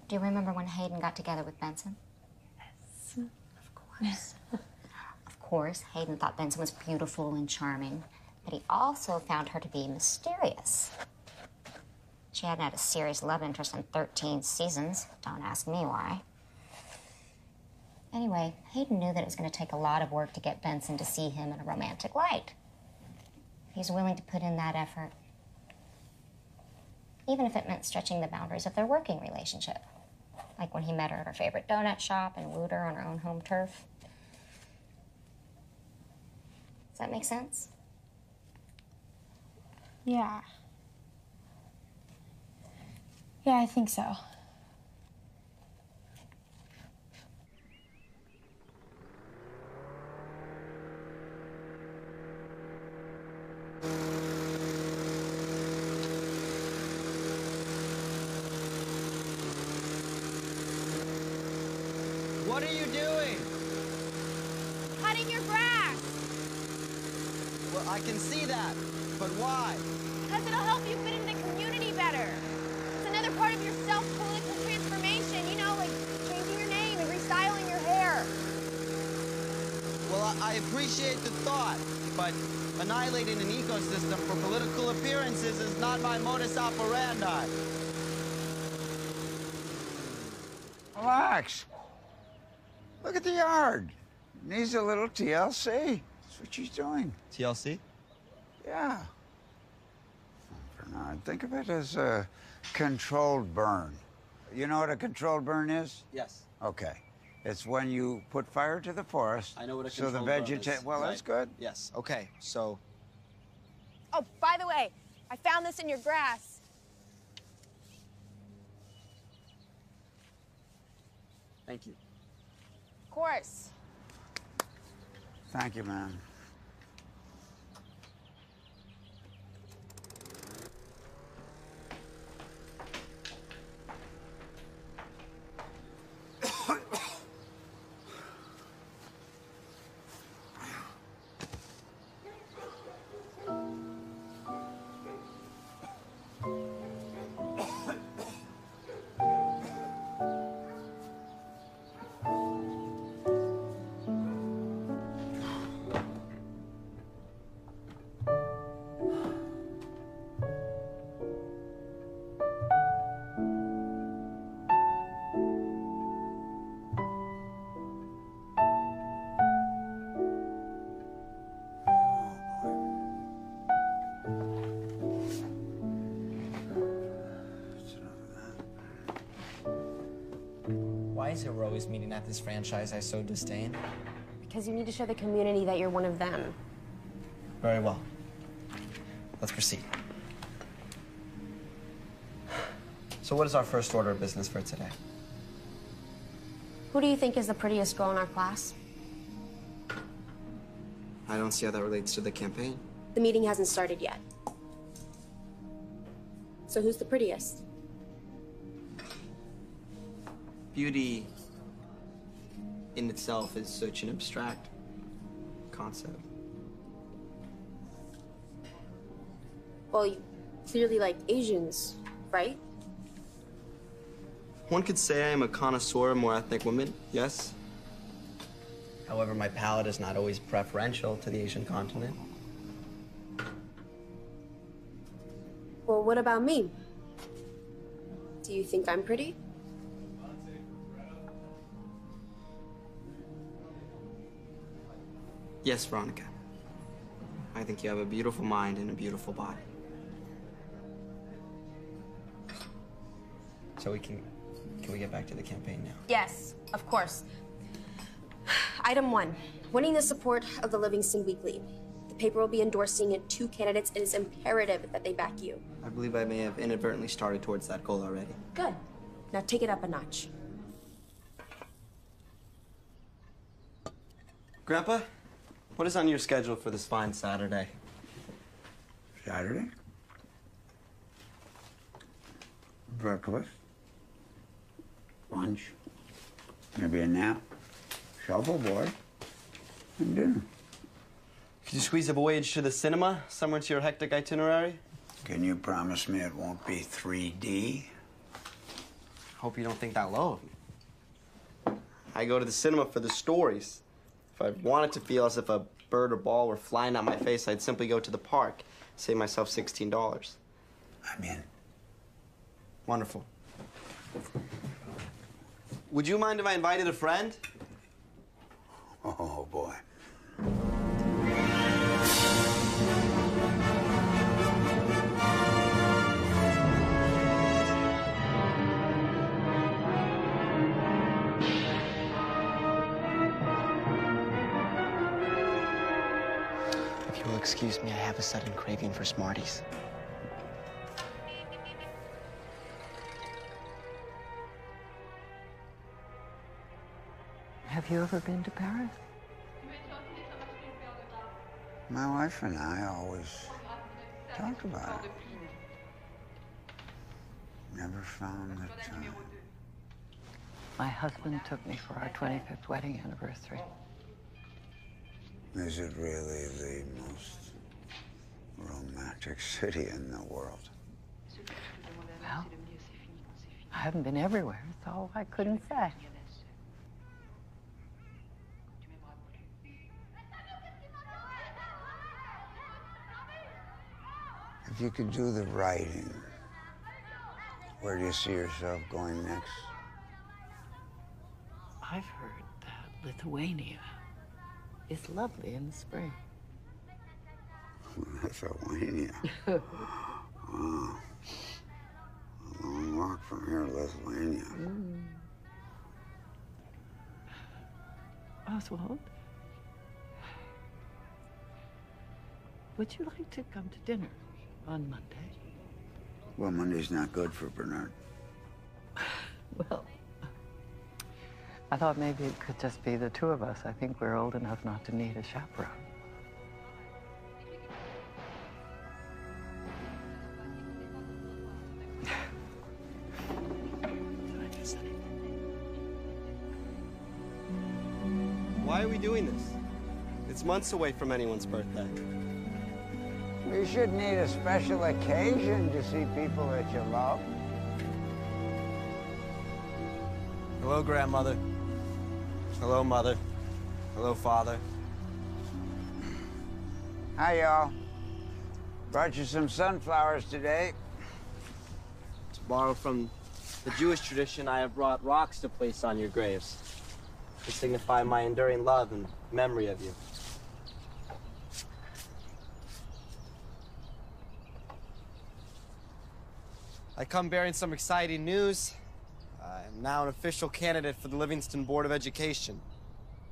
do you remember when Hayden got together with Benson? Yes, of course. Of course, Hayden thought Benson was beautiful and charming, but he also found her to be mysterious. She hadn't had a serious love interest in 13 seasons. Don't ask me why. Anyway, Hayden knew that it was going to take a lot of work to get Benson to see him in a romantic light. He's willing to put in that effort, even if it meant stretching the boundaries of their working relationship. Like when he met her at her favorite donut shop and wooed her on her own home turf. Does that make sense? Yeah. Yeah, I think so. What are you doing? Cutting your grass. Well, I can see that, but why? Because it'll help you fit in the community better. It's another part of your self-political transformation, you know, like changing your name and restyling your hair. Well, I appreciate the thought, but annihilating an ecosystem for political appearances is not my modus operandi. Relax. Look at the yard. Needs a little TLC. That's what she's doing. TLC? Yeah. Bernard, think of it as a controlled burn. You know what a controlled burn is? Yes. Okay. It's when you put fire to the forest. I know what a so the controlled burn is. Well, Right. that's good. Yes, okay, so... Oh, by the way, I found this in your grass. Thank you. Of course. Thank you, man. Why is it we're always meeting at this franchise I so disdain? Because you need to show the community that you're one of them. Very well. Let's proceed. So what is our first order of business for today? Who do you think is the prettiest girl in our class? I don't see how that relates to the campaign. The meeting hasn't started yet. So who's the prettiest? Beauty in itself is such an abstract concept. Well, you clearly like Asians, right? One could say I am a connoisseur of more ethnic women, yes. However, my palate is not always preferential to the Asian continent. Well, what about me? Do you think I'm pretty? Yes, Veronica. I think you have a beautiful mind and a beautiful body. So can we get back to the campaign now? Yes, of course. Item 1, winning the support of the Livingston Weekly. The paper will be endorsing 2 candidates. It is imperative that they back you. I believe I may have inadvertently started towards that goal already. Good. Now take it up a notch. Grandpa, what is on your schedule for this fine Saturday? Saturday? Breakfast. Lunch. Maybe a nap. Shuffleboard. And dinner. Could you squeeze a voyage to the cinema somewhere to your hectic itinerary? Can you promise me it won't be 3D? Hope you don't think that low of me. I go to the cinema for the stories. If I wanted to feel as if a bird or ball were flying at my face, I'd simply go to the park, save myself $16. I'm in. Wonderful. Would you mind if I invited a friend? Oh, boy. If you will excuse me, I have a sudden craving for Smarties. Have you ever been to Paris? My wife and I always talk about it. Never found the time. My husband took me for our 25th wedding anniversary. Is it really the most romantic city in the world? Well, I haven't been everywhere, so I couldn't say. If you could do the writing, where do you see yourself going next? I've heard that Lithuania is lovely in the spring. Lithuania. Wow. A long walk from here to Lithuania. Oswald, would you like to come to dinner on Monday? Well, Monday's not good for Bernard. Well, I thought maybe it could just be the two of us. I think we're old enough not to need a chaperone. Why are we doing this? It's months away from anyone's birthday. You should need a special occasion to see people that you love. Hello, grandmother. Hello, mother. Hello, father. Hi, y'all. Brought you some sunflowers today. To borrow from the Jewish tradition, I have brought rocks to place on your graves to signify my enduring love and memory of you. I come bearing some exciting news. I'm now an official candidate for the Livingston Board of Education.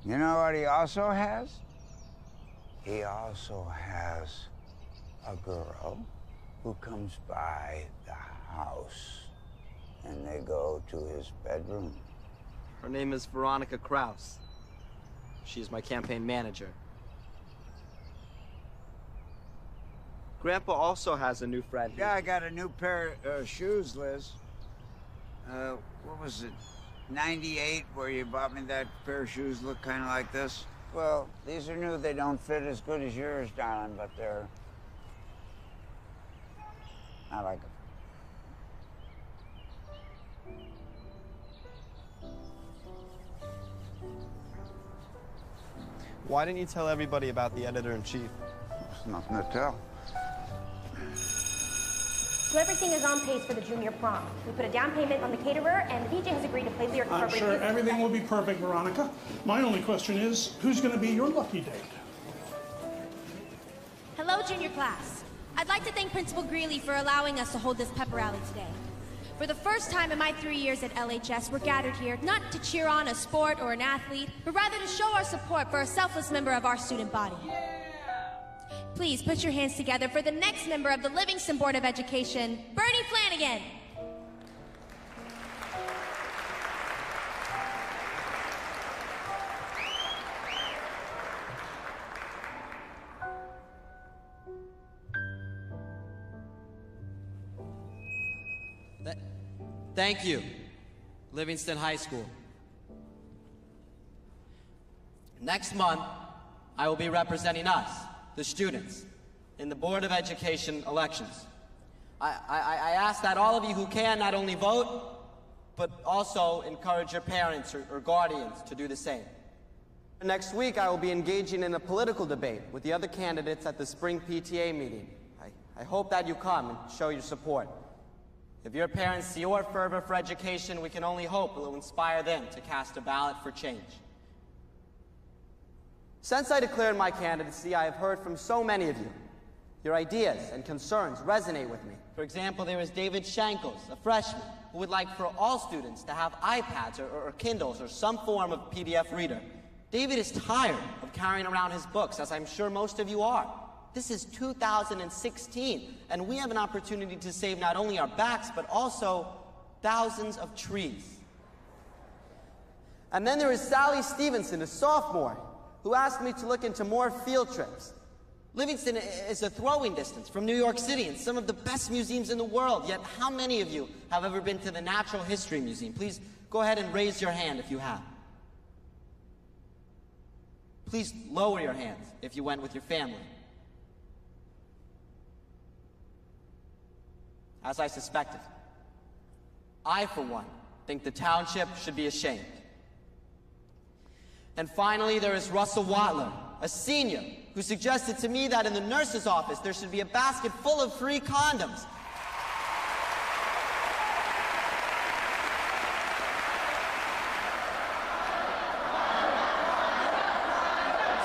You know what he also has? He also has a girl who comes by the house and they go to his bedroom. Her name is Veronica Krause. She is my campaign manager. Grandpa also has a new friend. Yeah, I got a new pair of shoes, Liz. What was it, 98, where you bought me that pair of shoes look kind of like this? Well, these are new. They don't fit as good as yours, darling, but they're... I like them. Why didn't you tell everybody about the editor-in-chief? There's nothing to tell. So everything is on pace for the junior prom. We put a down payment on the caterer, and the DJ has agreed to play lyric I'm appropriate sure music. everything will be perfect, Veronica. My only question is, who's going to be your lucky date? Hello, junior class. I'd like to thank Principal Greeley for allowing us to hold this pep rally today. For the first time in my 3 years at LHS, we're gathered here not to cheer on a sport or an athlete, but rather to show our support for a selfless member of our student body. Please put your hands together for the next member of the Livingston Board of Education, Bernie Flanagan. Thank you, Livingston High School. Next month, I will be representing us, the students, in the Board of Education elections. I ask that all of you who can not only vote, but also encourage your parents or guardians to do the same. Next week, I will be engaging in a political debate with the other candidates at the spring PTA meeting. I hope that you come and show your support. If your parents see your fervor for education, we can only hope it will inspire them to cast a ballot for change. Since I declared my candidacy, I have heard from so many of you. Your ideas and concerns resonate with me. For example, there is David Shankles, a freshman, who would like for all students to have iPads or Kindles or some form of PDF reader. David is tired of carrying around his books, as I'm sure most of you are. This is 2016, and we have an opportunity to save not only our backs, but also thousands of trees. And then there is Sally Stevenson, a sophomore, who asked me to look into more field trips. Livingston is a throwing distance from New York City and some of the best museums in the world, yet how many of you have ever been to the Natural History Museum? Please go ahead and raise your hand if you have. Please lower your hands if you went with your family. As I suspected, I, for one, think the township should be ashamed. And finally, there is Russell Watler, a senior, who suggested to me that in the nurse's office there should be a basket full of free condoms.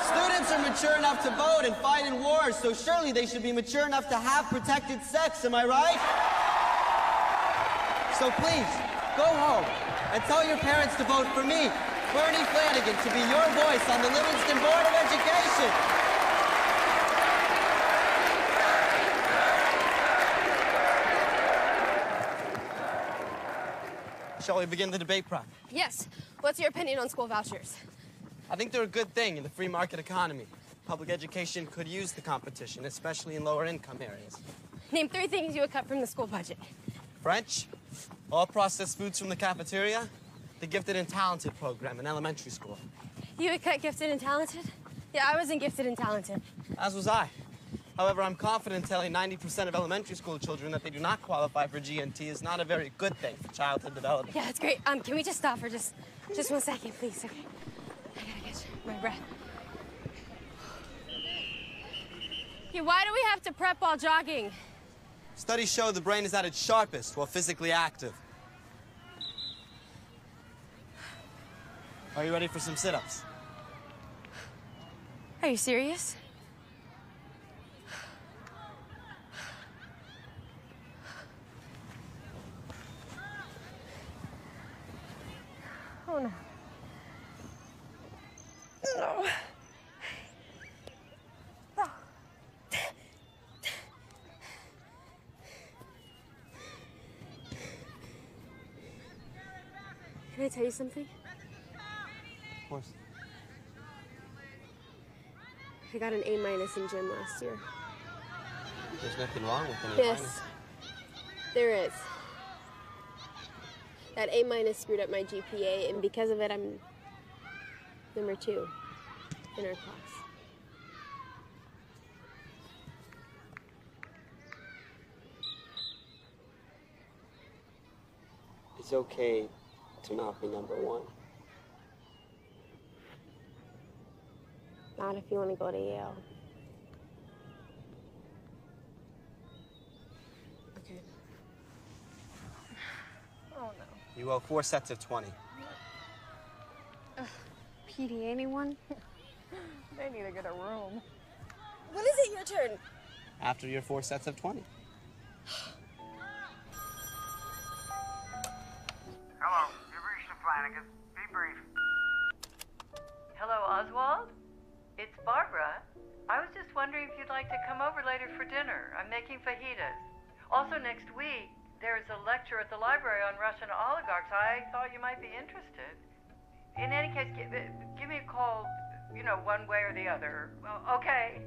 Students are mature enough to vote and fight in wars, so surely they should be mature enough to have protected sex, am I right? So please, go home and tell your parents to vote for me, Bernie Flanagan, to be your voice on the Livingston Board of Education. Shall we begin the debate, Prof? Yes. What's your opinion on school vouchers? I think they're a good thing in the free market economy. Public education could use the competition, especially in lower income areas. Name 3 things you would cut from the school budget. French, all processed foods from the cafeteria, the Gifted and Talented program in elementary school. You would cut gifted and talented? Yeah, I wasn't gifted and talented. As was I. However, I'm confident telling 90% of elementary school children that they do not qualify for GNT is not a very good thing for childhood development. Yeah, that's great. Can we just stop for just 1 second, please? Okay. I gotta catch my breath. Yeah, why do we have to prep while jogging? Studies show the brain is at its sharpest while physically active. Are you ready for some sit-ups? Are you serious? Oh, no. No. Oh. Can I tell you something? Of course. I got an A- in gym last year. There's nothing wrong with an A-. Yes, there is. That A- screwed up my GPA, and because of it, I'm number 2 in our class. It's okay to not be number 1. Not if you want to go to Yale. Okay. Oh, no. You owe 4 sets of 20. PD, anyone? They need to get a room. When is it your turn? After your 4 sets of 20. Hello, you've reached the Flanagans. Be brief. Hello, Oswald? It's Barbara. I was just wondering if you'd like to come over later for dinner. I'm making fajitas. Also, next week, there's a lecture at the library on Russian oligarchs. I thought you might be interested. In any case, give me a call, you know, one way or the other. Well, okay.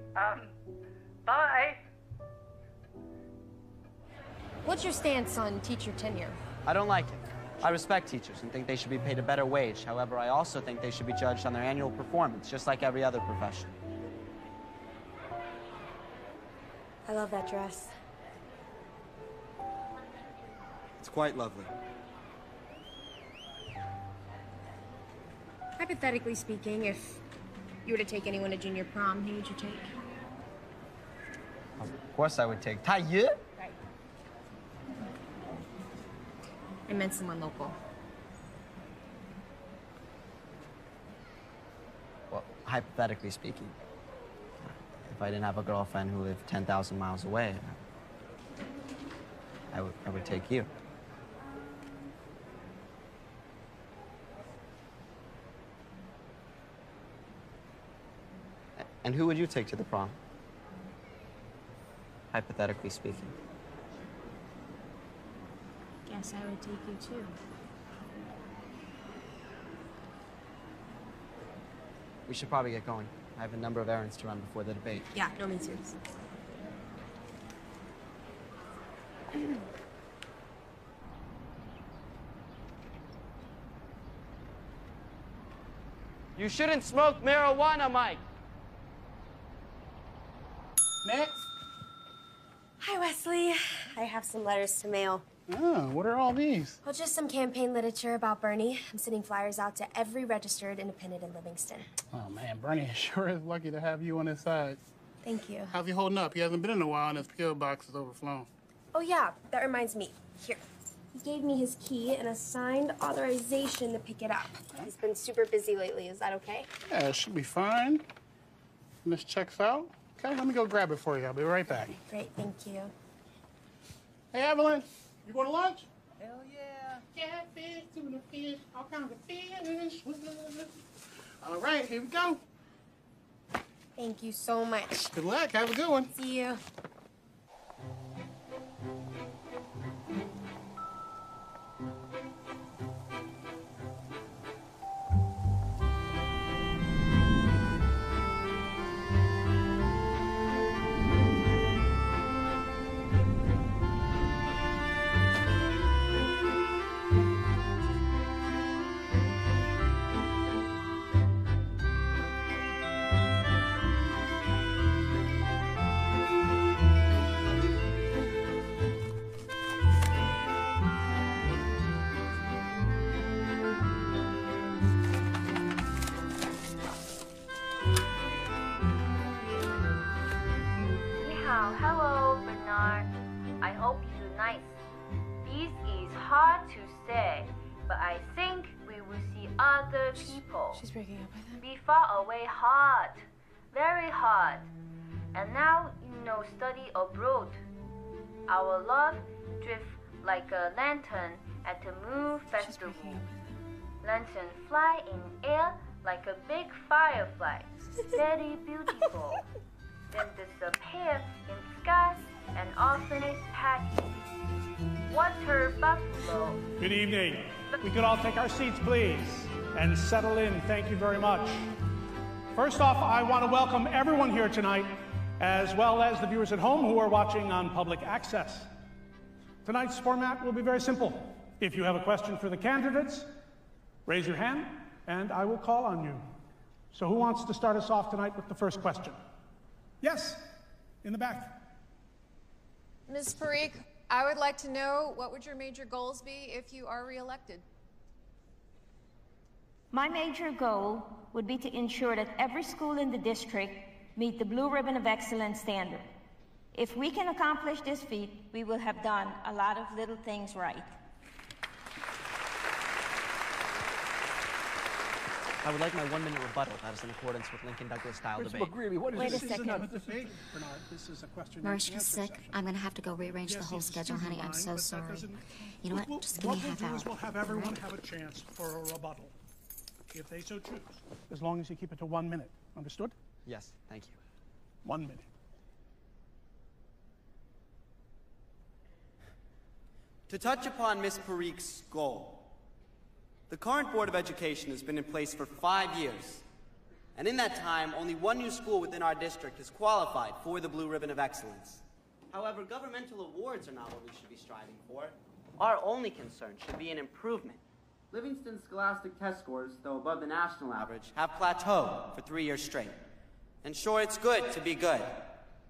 Bye. What's your stance on teacher tenure? I don't like it. I respect teachers and think they should be paid a better wage. However, I also think they should be judged on their annual performance, just like every other profession. I love that dress. It's quite lovely. Hypothetically speaking, if you were to take anyone to junior prom, who would you take? Of course I would take Taiyu. Right. I meant someone local. Well, hypothetically speaking, if I didn't have a girlfriend who lived 10,000 miles away, I would take you. And who would you take to the prom? Hypothetically speaking. Guess I would take you too. We should probably get going. I have a number of errands to run before the debate. Yeah, no, me too. You shouldn't smoke marijuana, Mike. Next. Hi, Wesley. I have some letters to mail. Oh, what are all these? Well, just some campaign literature about Bernie. I'm sending flyers out to every registered independent in Livingston. Oh, man, Bernie sure is lucky to have you on his side. Thank you. How's he holding up? He hasn't been in a while and his PO box is overflowing. Oh, yeah, that reminds me. Here. He gave me his key and a signed authorization to pick it up. He's been super busy lately. Is that okay? Yeah, it should be fine. And this checks out. Okay, let me go grab it for you. I'll be right back. Great, thank you. Hey, Evelyn, you going to lunch? Hell yeah. Catfish, tuna fish, all kinds of fish. All right, here we go. Thank you so much. Good luck. Have a good one. See you. Hello, Bernard. I hope you're nice. This is hard to say, but I think we will see other people. She's breaking up with him. Be far away hard, very hard. And now, study abroad. Our love drift like a lantern at the moon festival. Lantern fly in air like a big firefly. Very beautiful. then disappear in sky and often patchy. Water buffalo. Good evening. We could all take our seats, please, and settle in. Thank you very much. First off, I want to welcome everyone here tonight, as well as the viewers at home who are watching on public access. Tonight's format will be very simple. If you have a question for the candidates, raise your hand, and I will call on you. So who wants to start us off tonight with the first question? Yes, in the back. Ms. Parikh, I would like to know, what would your major goals be if you are reelected? My major goal would be to ensure that every school in the district meet the Blue Ribbon of Excellence standard. If we can accomplish this feat, we will have done a lot of little things right. I would like my 1-minute rebuttal. That is in accordance with Lincoln Douglas style debate. McGreevy, what is Wait this? a second. This is not a debate, Bernard. This is a question Marcia's sick. I'm gonna have to go rearrange the whole schedule, honey. I'm so sorry. You know what? Just give me a half hour. What we'll do is we'll have everyone have a chance for a rebuttal, if they so choose, as long as you keep it to 1 minute. Understood? Yes, thank you. 1 minute. To touch upon Ms. Parikh's goal, the current Board of Education has been in place for 5 years, and in that time, only one new school within our district has qualified for the Blue Ribbon of Excellence. However, governmental awards are not what we should be striving for. Our only concern should be an improvement. Livingston's scholastic test scores, though above the national average, have plateaued for 3 years straight. And sure, it's good to be good,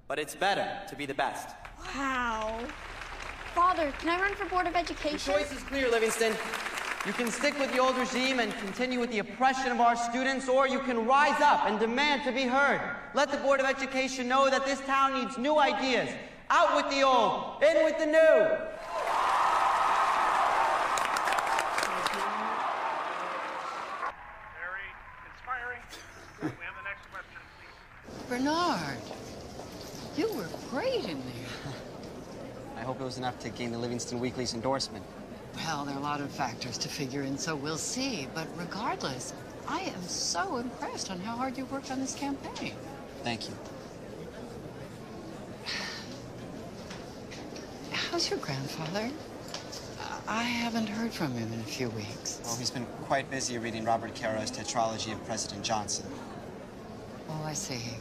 but it's better to be the best. Wow. Father, can I run for Board of Education? Your choice is clear, Livingston. You can stick with the old regime and continue with the oppression of our students, or you can rise up and demand to be heard. Let the Board of Education know that this town needs new ideas. Out with the old, in with the new. Very inspiring. We have the next question, please. Bernard, you were great in there. I hope it was enough to gain the Livingston Weekly's endorsement. Well, there are a lot of factors to figure in, so we'll see. But regardless, I am so impressed on how hard you worked on this campaign. Thank you. How's your grandfather? I haven't heard from him in a few weeks. Well, he's been quite busy reading Robert Caro's Tetralogy of President Johnson. Oh, I see.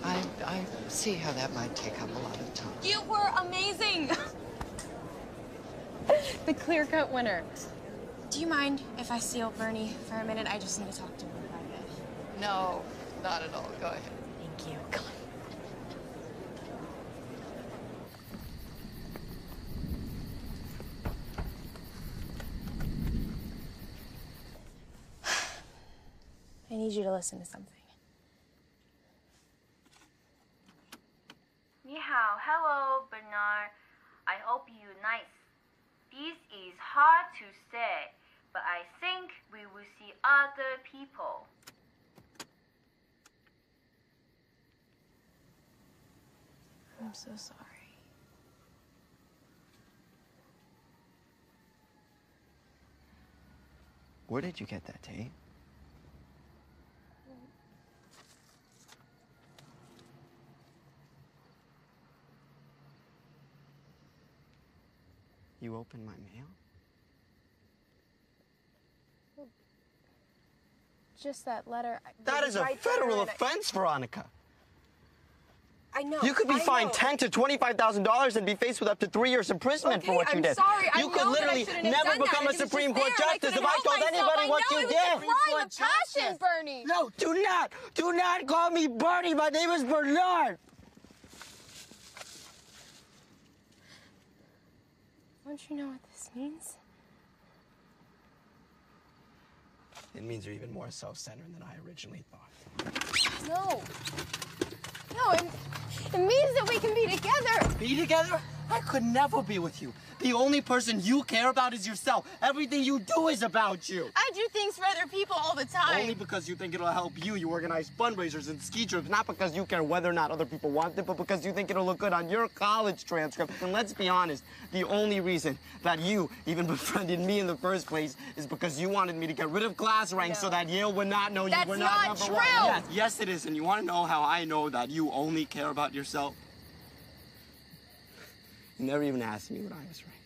I see how that might take up a lot of time. You were amazing! The clear-cut winner. Do you mind if I steal Bernie for a minute? I just need to talk to him in private. No, not at all. Go ahead. Thank you. Come on. I need you to listen to something. 你好, hello, Bernard. I hope you're nice. This is hard to say, but I think we will see other people. I'm so sorry. Where did you get that tape? You opened my mail? Just that letter. That is a federal offense, Veronica. I know. You could be fined $10,000 to $25,000 and be faced with up to 3 years imprisonment for what you did. Sorry. You could literally never become a Supreme Court justice if I told anybody what you did. It was a crime of passion, Bernie. No, do not call me Bernie. My name is Bernard. Don't you know what this means? It means you're even more self-centered than I originally thought. No. No, it means that we can be together. Be together? I could never be with you. The only person you care about is yourself. Everything you do is about you. I do things for other people all the time. Only because you think it'll help you. You organize fundraisers and ski trips, not because you care whether or not other people want it, but because you think it'll look good on your college transcript. And let's be honest, the only reason that you even befriended me in the first place is because you wanted me to get rid of class ranks so that Yale would not know you were not number one. Yes, yes, it is. And you want to know how I know that you only care about yourself? You never even asked me what I was ranked.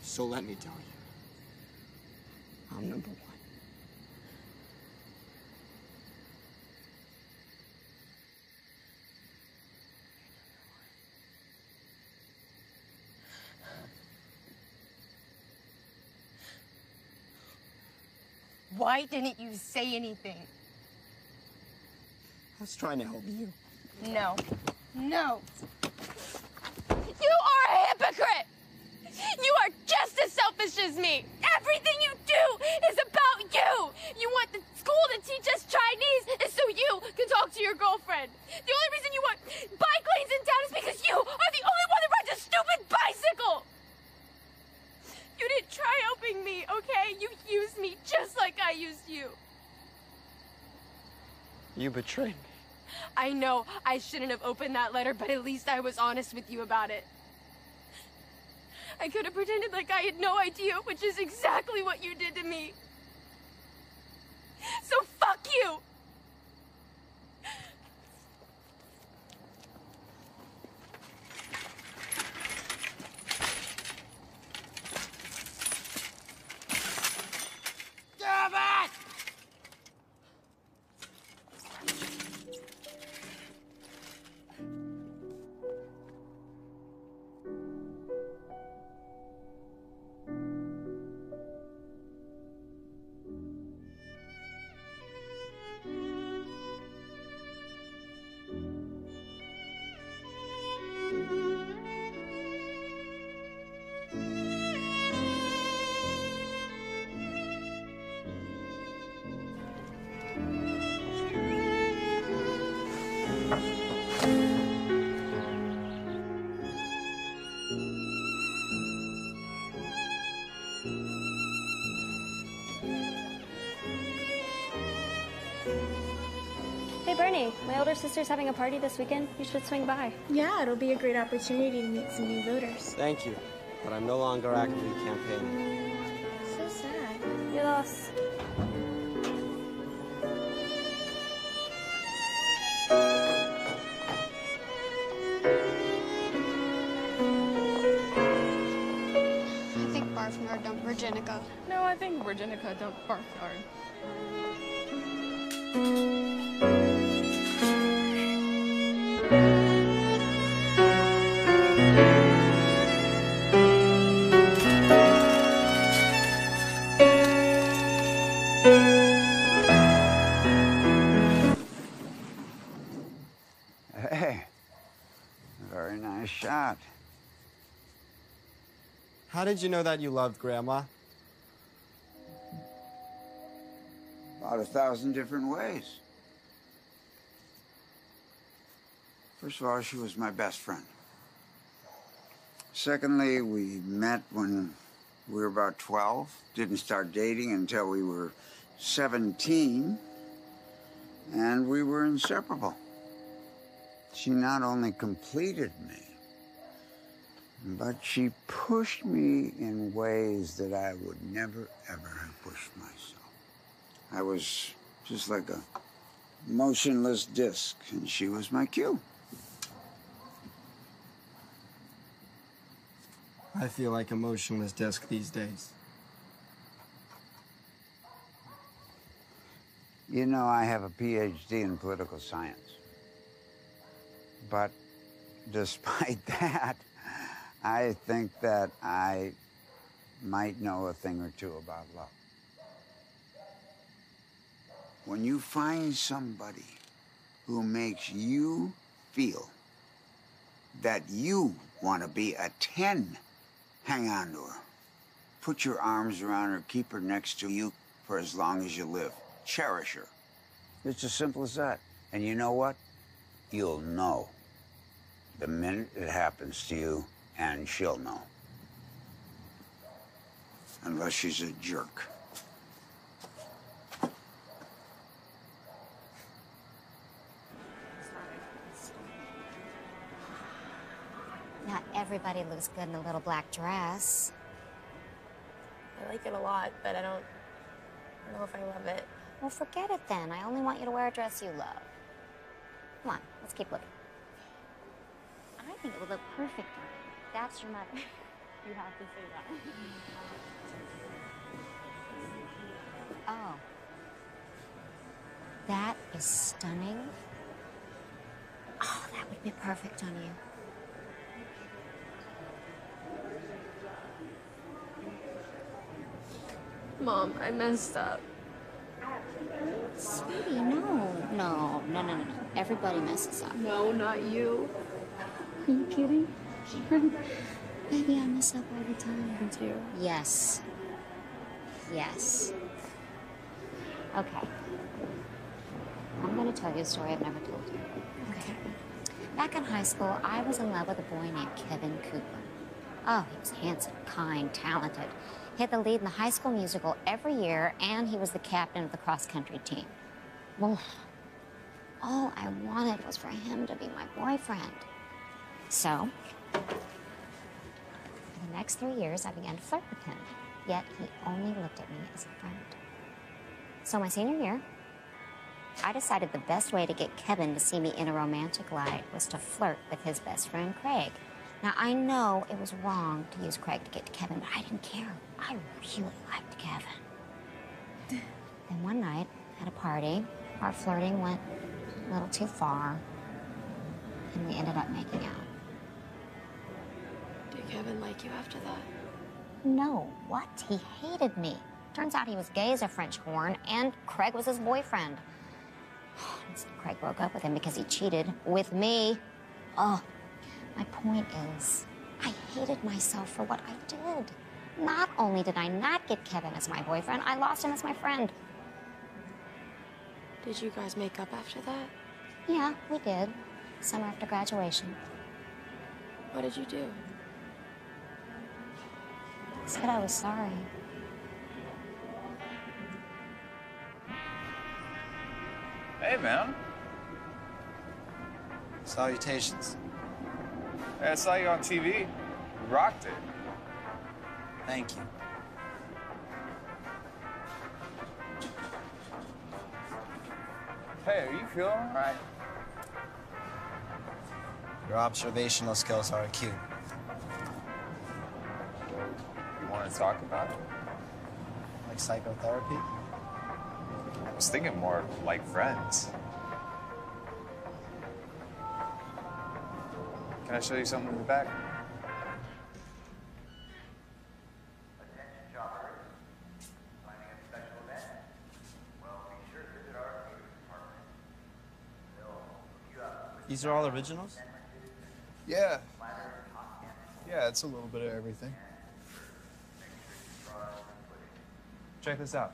So let me tell you, I'm number one. Why didn't you say anything? I was trying to help you. No. No. You are a hypocrite! You are just as selfish as me! Everything you do is about you! You want the school to teach us Chinese is so you can talk to your girlfriend. The only reason you want bike lanes in town is because you are the only one that rides a stupid bicycle! You didn't try helping me, okay? You used me just like I used you. You betrayed me. I know I shouldn't have opened that letter, but at least I was honest with you about it. I could have pretended like I had no idea, which is exactly what you did to me. So fuck you! Damn it! Hey, Bernie, my older sister's having a party this weekend. You should swing by. Yeah, it'll be a great opportunity to meet some new voters. Thank you, but I'm no longer actively campaigning. So sad. You lost. I think Barfnard dumped Virginica. No, I think Virginica dumped Barfnard. Hey, very nice shot. How did you know that you loved Grandma? About 1,000 different ways. First of all, she was my best friend. Secondly, we met when we were about 12. Didn't start dating until we were 17. And we were inseparable. She not only completed me, but she pushed me in ways that I would never, ever have pushed myself. I was just like a motionless disc, and she was my cue. I feel like a motionless disc these days. You know, I have a PhD in political science. But despite that, I think that I might know a thing or two about love. When you find somebody who makes you feel that you want to be a 10, hang on to her. Put your arms around her, keep her next to you for as long as you live. Cherish her. It's as simple as that. And you know what? You'll know. the minute it happens to you, and she'll know. Unless she's a jerk. Not everybody looks good in a little black dress. I like it a lot, but I don't know if I love it. Well, forget it then. I only want you to wear a dress you love. Come on, let's keep looking. I think it would look perfect on you. That's your mother. You have to say that. Oh. That is stunning. Oh, that would be perfect on you. Mom, I messed up. Sweetie, no. Everybody messes up. No, not you. Are you kidding? Baby, I mess up all the time. Me too. Yes. Yes. Okay. I'm gonna tell you a story I've never told you. Okay. Back in high school, I was in love with a boy named Kevin Cooper. Oh, he was handsome, kind, talented. He had the lead in the High School Musical every year, and he was the captain of the cross-country team. Well, all I wanted was for him to be my boyfriend. So, for the next 3 years, I began to flirt with him. Yet, he only looked at me as a friend. So my senior year, I decided the best way to get Kevin to see me in a romantic light was to flirt with his best friend, Craig. Now, I know it was wrong to use Craig to get to Kevin, but I didn't care. I really liked Kevin. Then one night, at a party, our flirting went a little too far, and we ended up making out. Did Kevin like you after that? No, what? He hated me. Turns out he was gay as a French horn, and Craig was his boyfriend. So Craig broke up with him because he cheated with me. Oh, my point is, I hated myself for what I did. Not only did I not get Kevin as my boyfriend, I lost him as my friend. Did you guys make up after that? Yeah, we did. Summer after graduation. What did you do? I said I was sorry. Hey, man. Salutations. Hey, I saw you on TV. You rocked it. Thank you. Hey, are you feeling all right? Your observational skills are acute. You want to talk about it? Like psychotherapy? I was thinking more like friends. Can I show you something in the back? These are all originals? Yeah. Yeah, it's a little bit of everything. Check this out.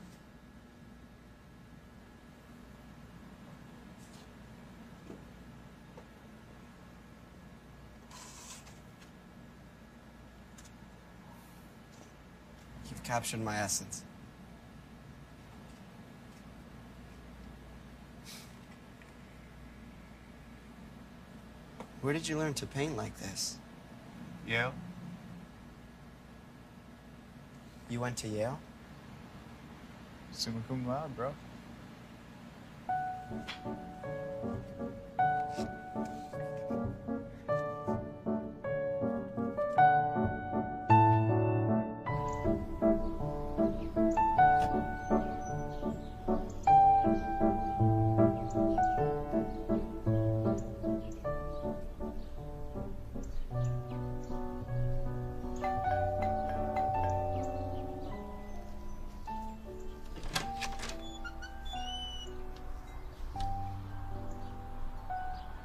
You've captured my essence. Where did you learn to paint like this? Yale. You went to Yale? Summa cum laude, bro.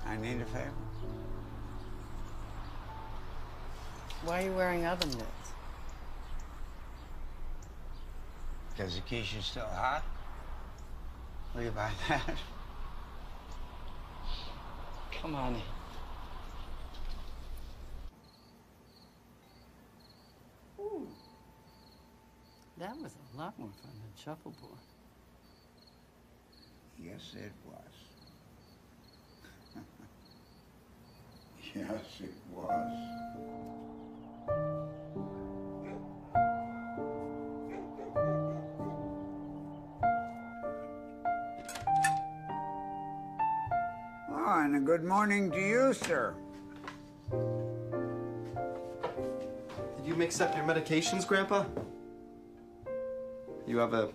I need a favor. Why are you wearing oven mitts? Because the quiche's still hot? Will you buy that? Come on in. was a lot more fun than shuffleboard. Yes, it was. Yes, it was. Oh, and a good morning to you, sir. Did you mix up your medications, Grandpa? You have a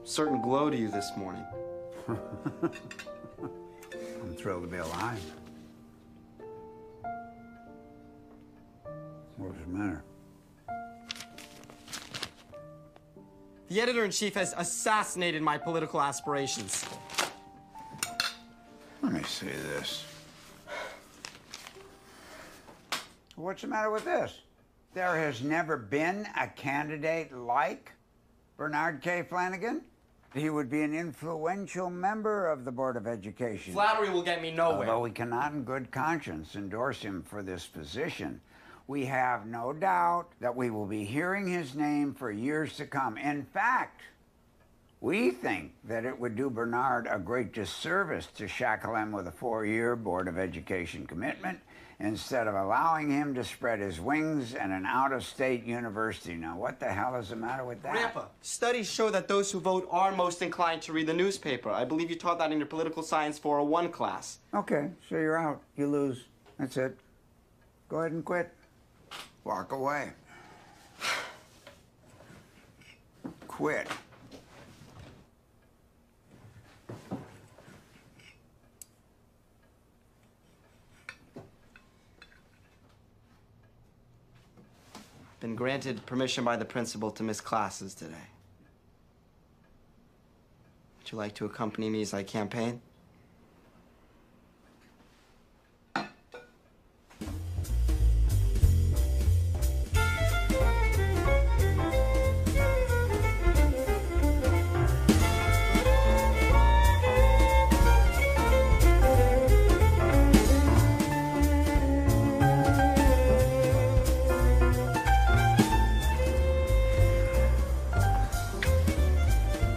certain glow to you this morning. I'm thrilled to be alive. What's the matter? The editor-in-chief has assassinated my political aspirations. Let me see this. What's the matter with this? There has never been a candidate like Bernard K. Flanagan. He would be an influential member of the Board of Education. Flattery will get me nowhere. Although we cannot in good conscience endorse him for this position, we have no doubt that we will be hearing his name for years to come. In fact, we think that it would do Bernard a great disservice to shackle him with a 4-year Board of Education commitment instead of allowing him to spread his wings at an out-of-state university. Now, what the hell is the matter with that? Grandpa, studies show that those who vote are most inclined to read the newspaper. I believe you taught that in your political science 401 class. Okay, so you're out. You lose. That's it. Go ahead and quit. Walk away. Quit. Been granted permission by the principal to miss classes today. Would you like to accompany me as I campaign?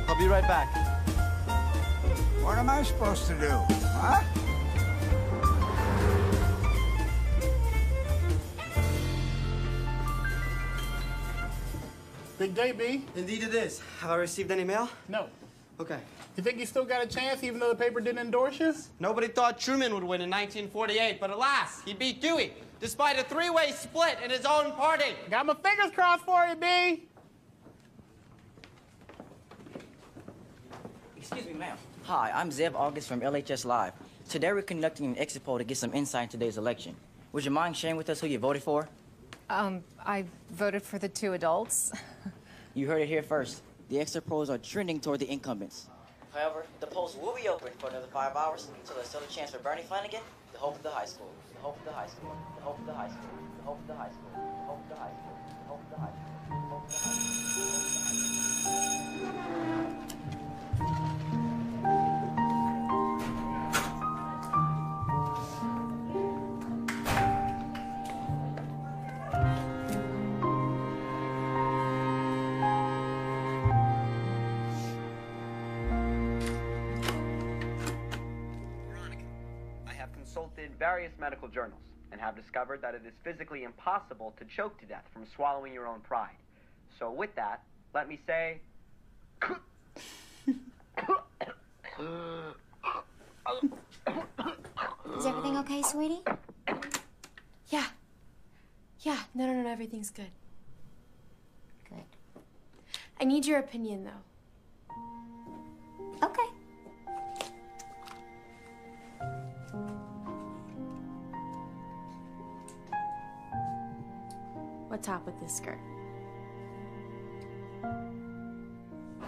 I'll be right back. What am I supposed to do? Huh? Big day, B. Indeed it is. Have I received any mail? No. Okay. You think you still got a chance even though the paper didn't endorse you? Nobody thought Truman would win in 1948, but alas, he beat Dewey, despite a 3-way split in his own party. Got my fingers crossed for you, B. Excuse me, ma'am. Hi, I'm Zeb August from LHS Live. Today we're conducting an exit poll to get some insight in today's election. Would you mind sharing with us who you voted for? I voted for the 2 adults. You heard it here first. The exit polls are trending toward the incumbents. However, the polls will be open for another 5 hours, so there's still a chance for Bernie Flanagan, the hope of the high school, the hope of the high school, the hope of the high school, the hope of the high school, the hope of the high school, the hope of the high school, the hope of the high consulted various medical journals and have discovered that it is physically impossible to choke to death from swallowing your own pride. So with that, let me say... Is everything okay, sweetie? Yeah. Yeah, no, everything's good. Good. I need your opinion, though. Okay. What's up with this skirt?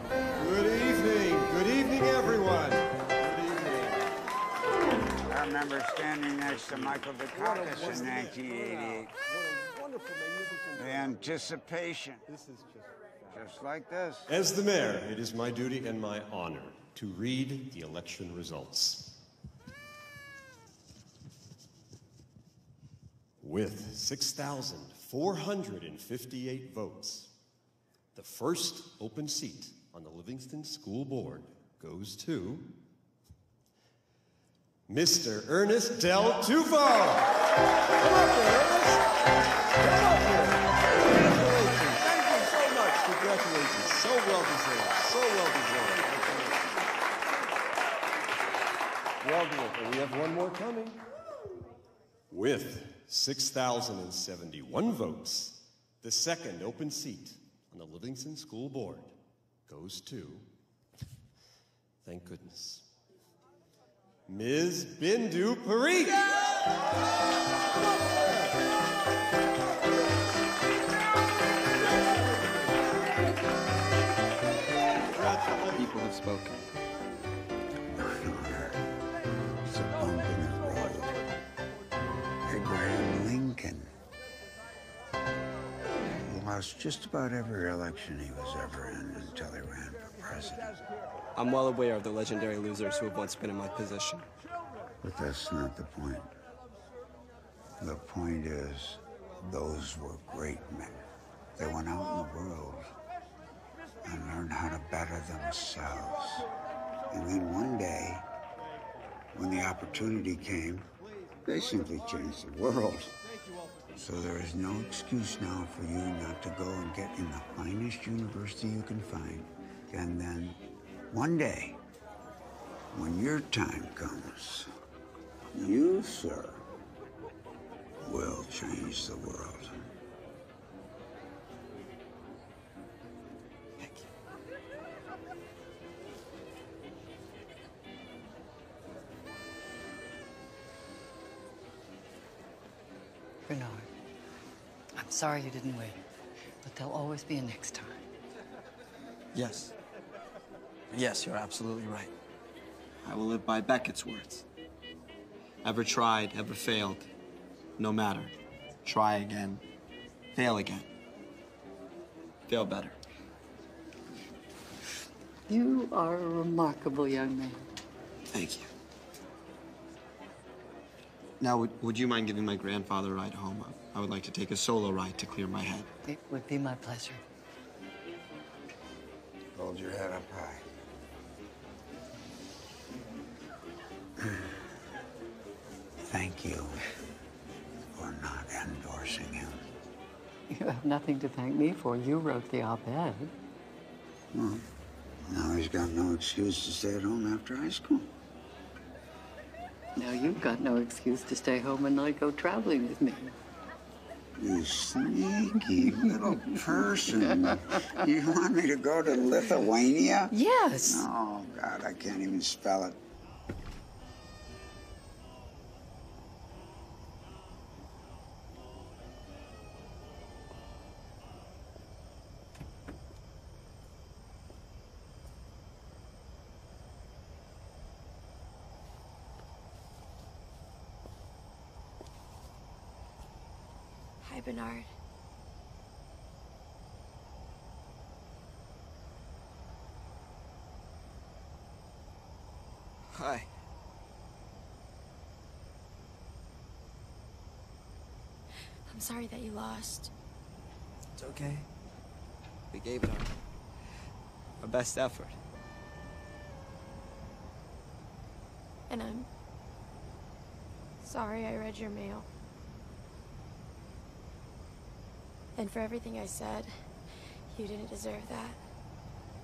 Good evening, everyone. Good evening. I remember standing next to Michael Dukakis in 1988. The anticipation. This is just like this. As the mayor, it is my duty and my honor to read the election results. With 6,458 votes, The first open seat on the Livingston School Board goes to Mr. Ernest Del Tufo. Come up here, Ernest. Come up here. Congratulations. Thank you so much. Congratulations. So well deserved. So well deserved. Well done. And we have one more coming. With 6,071 votes, the second open seat on the Livingston School Board goes to, thank goodness, Ms. Bindu Parikh. People have spoken. It's a bump in the road. Abraham Lincoln lost just about every election he was ever in until he ran for president. I'm well aware of the legendary losers who have once been in my position. But that's not the point. The point is, those were great men. They went out in the world and learned how to better themselves. And then one day, when the opportunity came, they simply changed the world. So there is no excuse now for you not to go and get in the finest university you can find. And then, one day, when your time comes, you, sir, will change the world. Bernard, I'm sorry you didn't win, but there'll always be a next time. Yes. Yes, you're absolutely right. I will live by Beckett's words. Ever tried, ever failed. No matter. Try again. Fail again. Fail better. You are a remarkable young man. Thank you. Now, would you mind giving my grandfather a ride home? I would like to take a solo ride to clear my head. It would be my pleasure. Hold your head up high. Thank you for not endorsing him. You have nothing to thank me for. You wrote the op-ed. Well, now he's got no excuse to stay at home after high school. Now you've got no excuse to stay home and not go traveling with me. You sneaky little person. You want me to go to Lithuania? Yes. Oh, God, I can't even spell it. Hi, Bernard. Hi. I'm sorry that you lost. It's okay. We gave it our best effort. And I'm sorry I read your mail. And for everything I said, you didn't deserve that.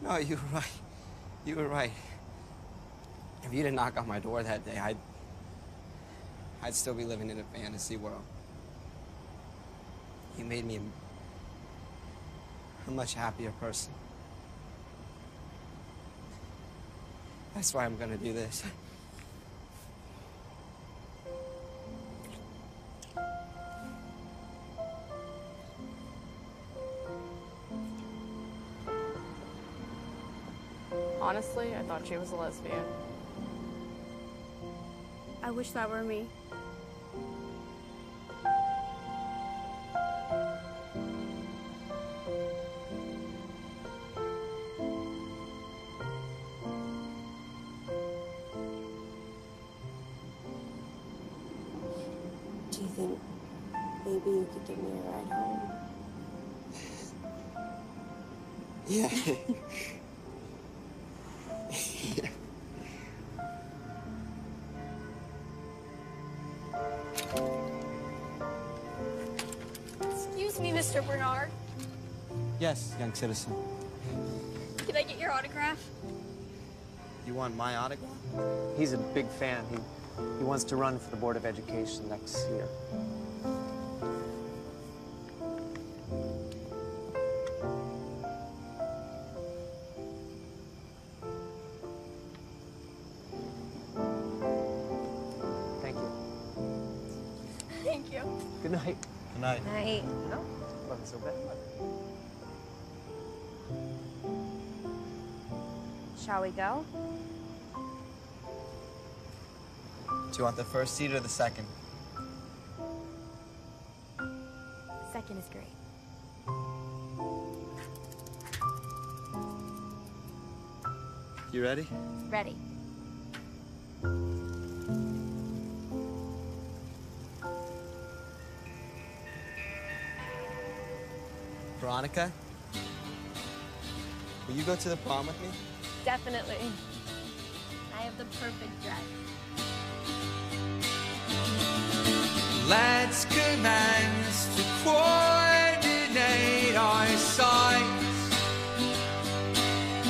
No, you were right. You were right. If you didn't knock on my door that day, I'd still be living in a fantasy world. You made me a much happier person. That's why I'm gonna do this. Honestly, I thought she was a lesbian. I wish that were me. Do you think maybe you could give me a ride home? Yeah. Excuse me, Mr. Bernard. Yes, young citizen. Can I get your autograph? You want my autograph? He's a big fan. He wants to run for the Board of Education next year. Thank you. Thank you. Good night. Good night. Night. No, wasn't so bad. Shall we go? Do you want the first seat or the second? Second is great. You ready? Ready. Veronica? Will you go to the prom with me? Definitely. I have the perfect dress. Let's commence to coordinate our sights,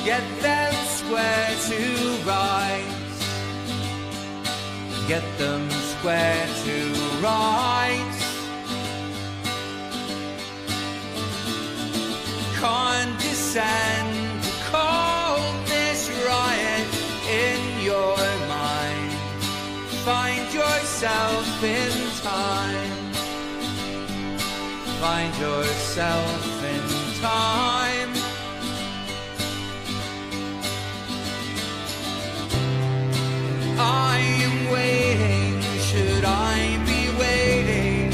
get them square to rights, get them square to rights. Condescend to call this riot in your mind. Find yourself in time. Find yourself in time. I am waiting, should I be waiting?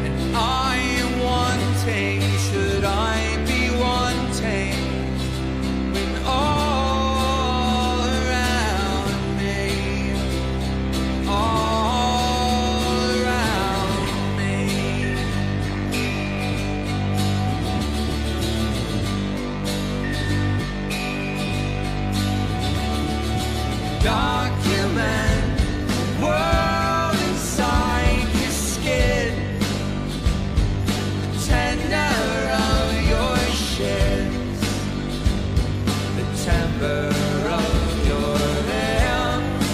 And I am wanting, should I be wanting? When all around me, all around me. Document the world inside your skin, the tenor of your shins, the temper of your limbs.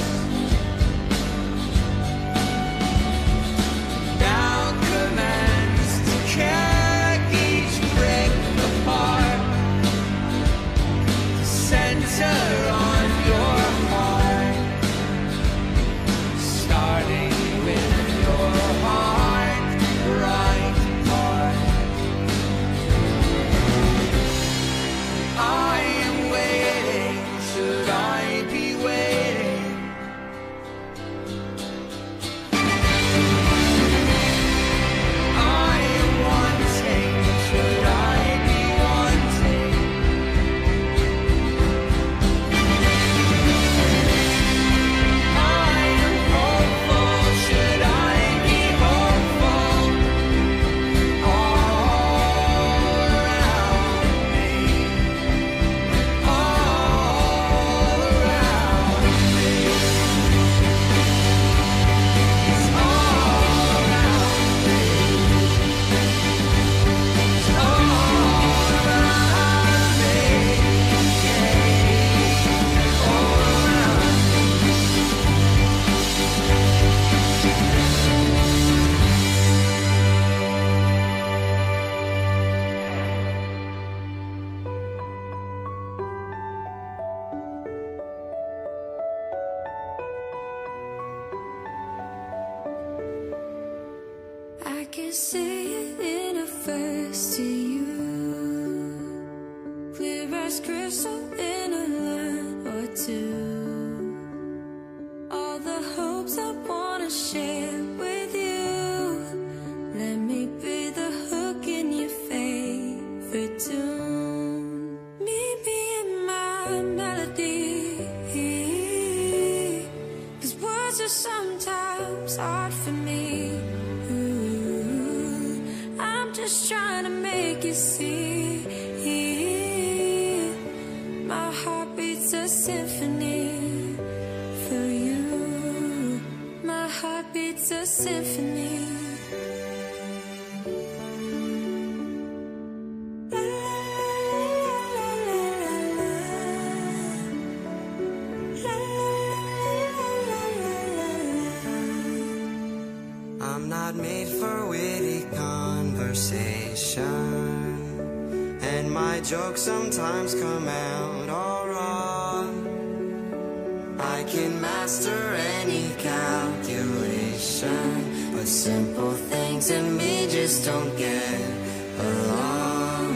Now commence to carry each brick apart, center on your heart, starting with your heart, right heart. I am waiting, should I be waiting? I am wanting, should I be wanting? I am hopeful, should I be hopeful? All around me, all around me, it's all around me, it's all around me, yeah, all around I can say it in a verse to you, clear as crystal in a line or two. All the hopes I wanna share with you, let me be the hook in your favorite tune. Meet me in my melody, 'cause words are sometimes hard for me. Ooh, just trying to make you see. My heart beats a symphony for you. My heart beats a symphony. I'm not made for witty conversation, and my jokes sometimes come out all wrong. I can master any calculation, but simple things and me just don't get along.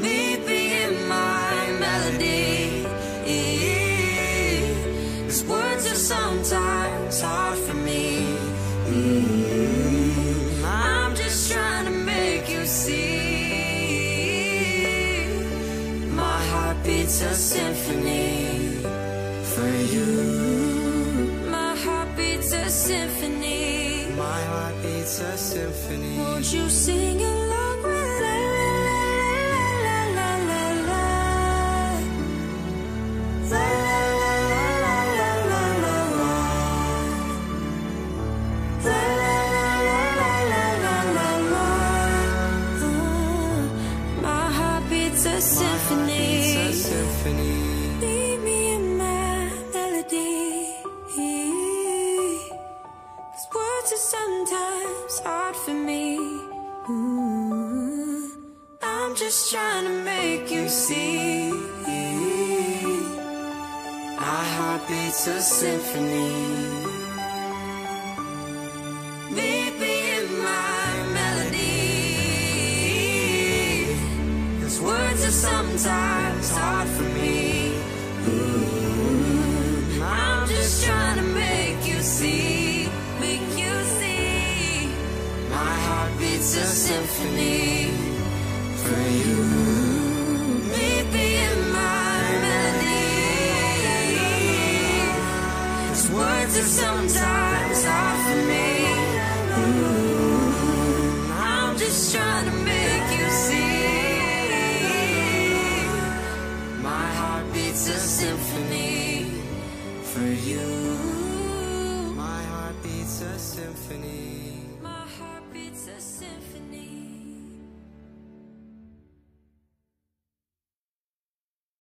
Meet me in my melody, 'cause words are sometimes hard for me. I'm just trying to make you see. My heart beats a symphony for you. My heart beats a symphony. My heart beats a symphony. Won't you sing along with la la la la la la la la la la la. My heart beats a symphony. Lead me in my melody, 'cause words are sometimes hard for me. I'm just trying to make you see. My heart beats a symphony. Meet me in my melody, 'cause words are sometimes hard for me. I'm just trying to make you see, make you see. My heart beats a symphony for you. Meet me in my melody, 'cause words are sometimes hard for me. I'm just trying to make you see. My heart beats a symphony for you. My heart beats a symphony. My heart beats a symphony.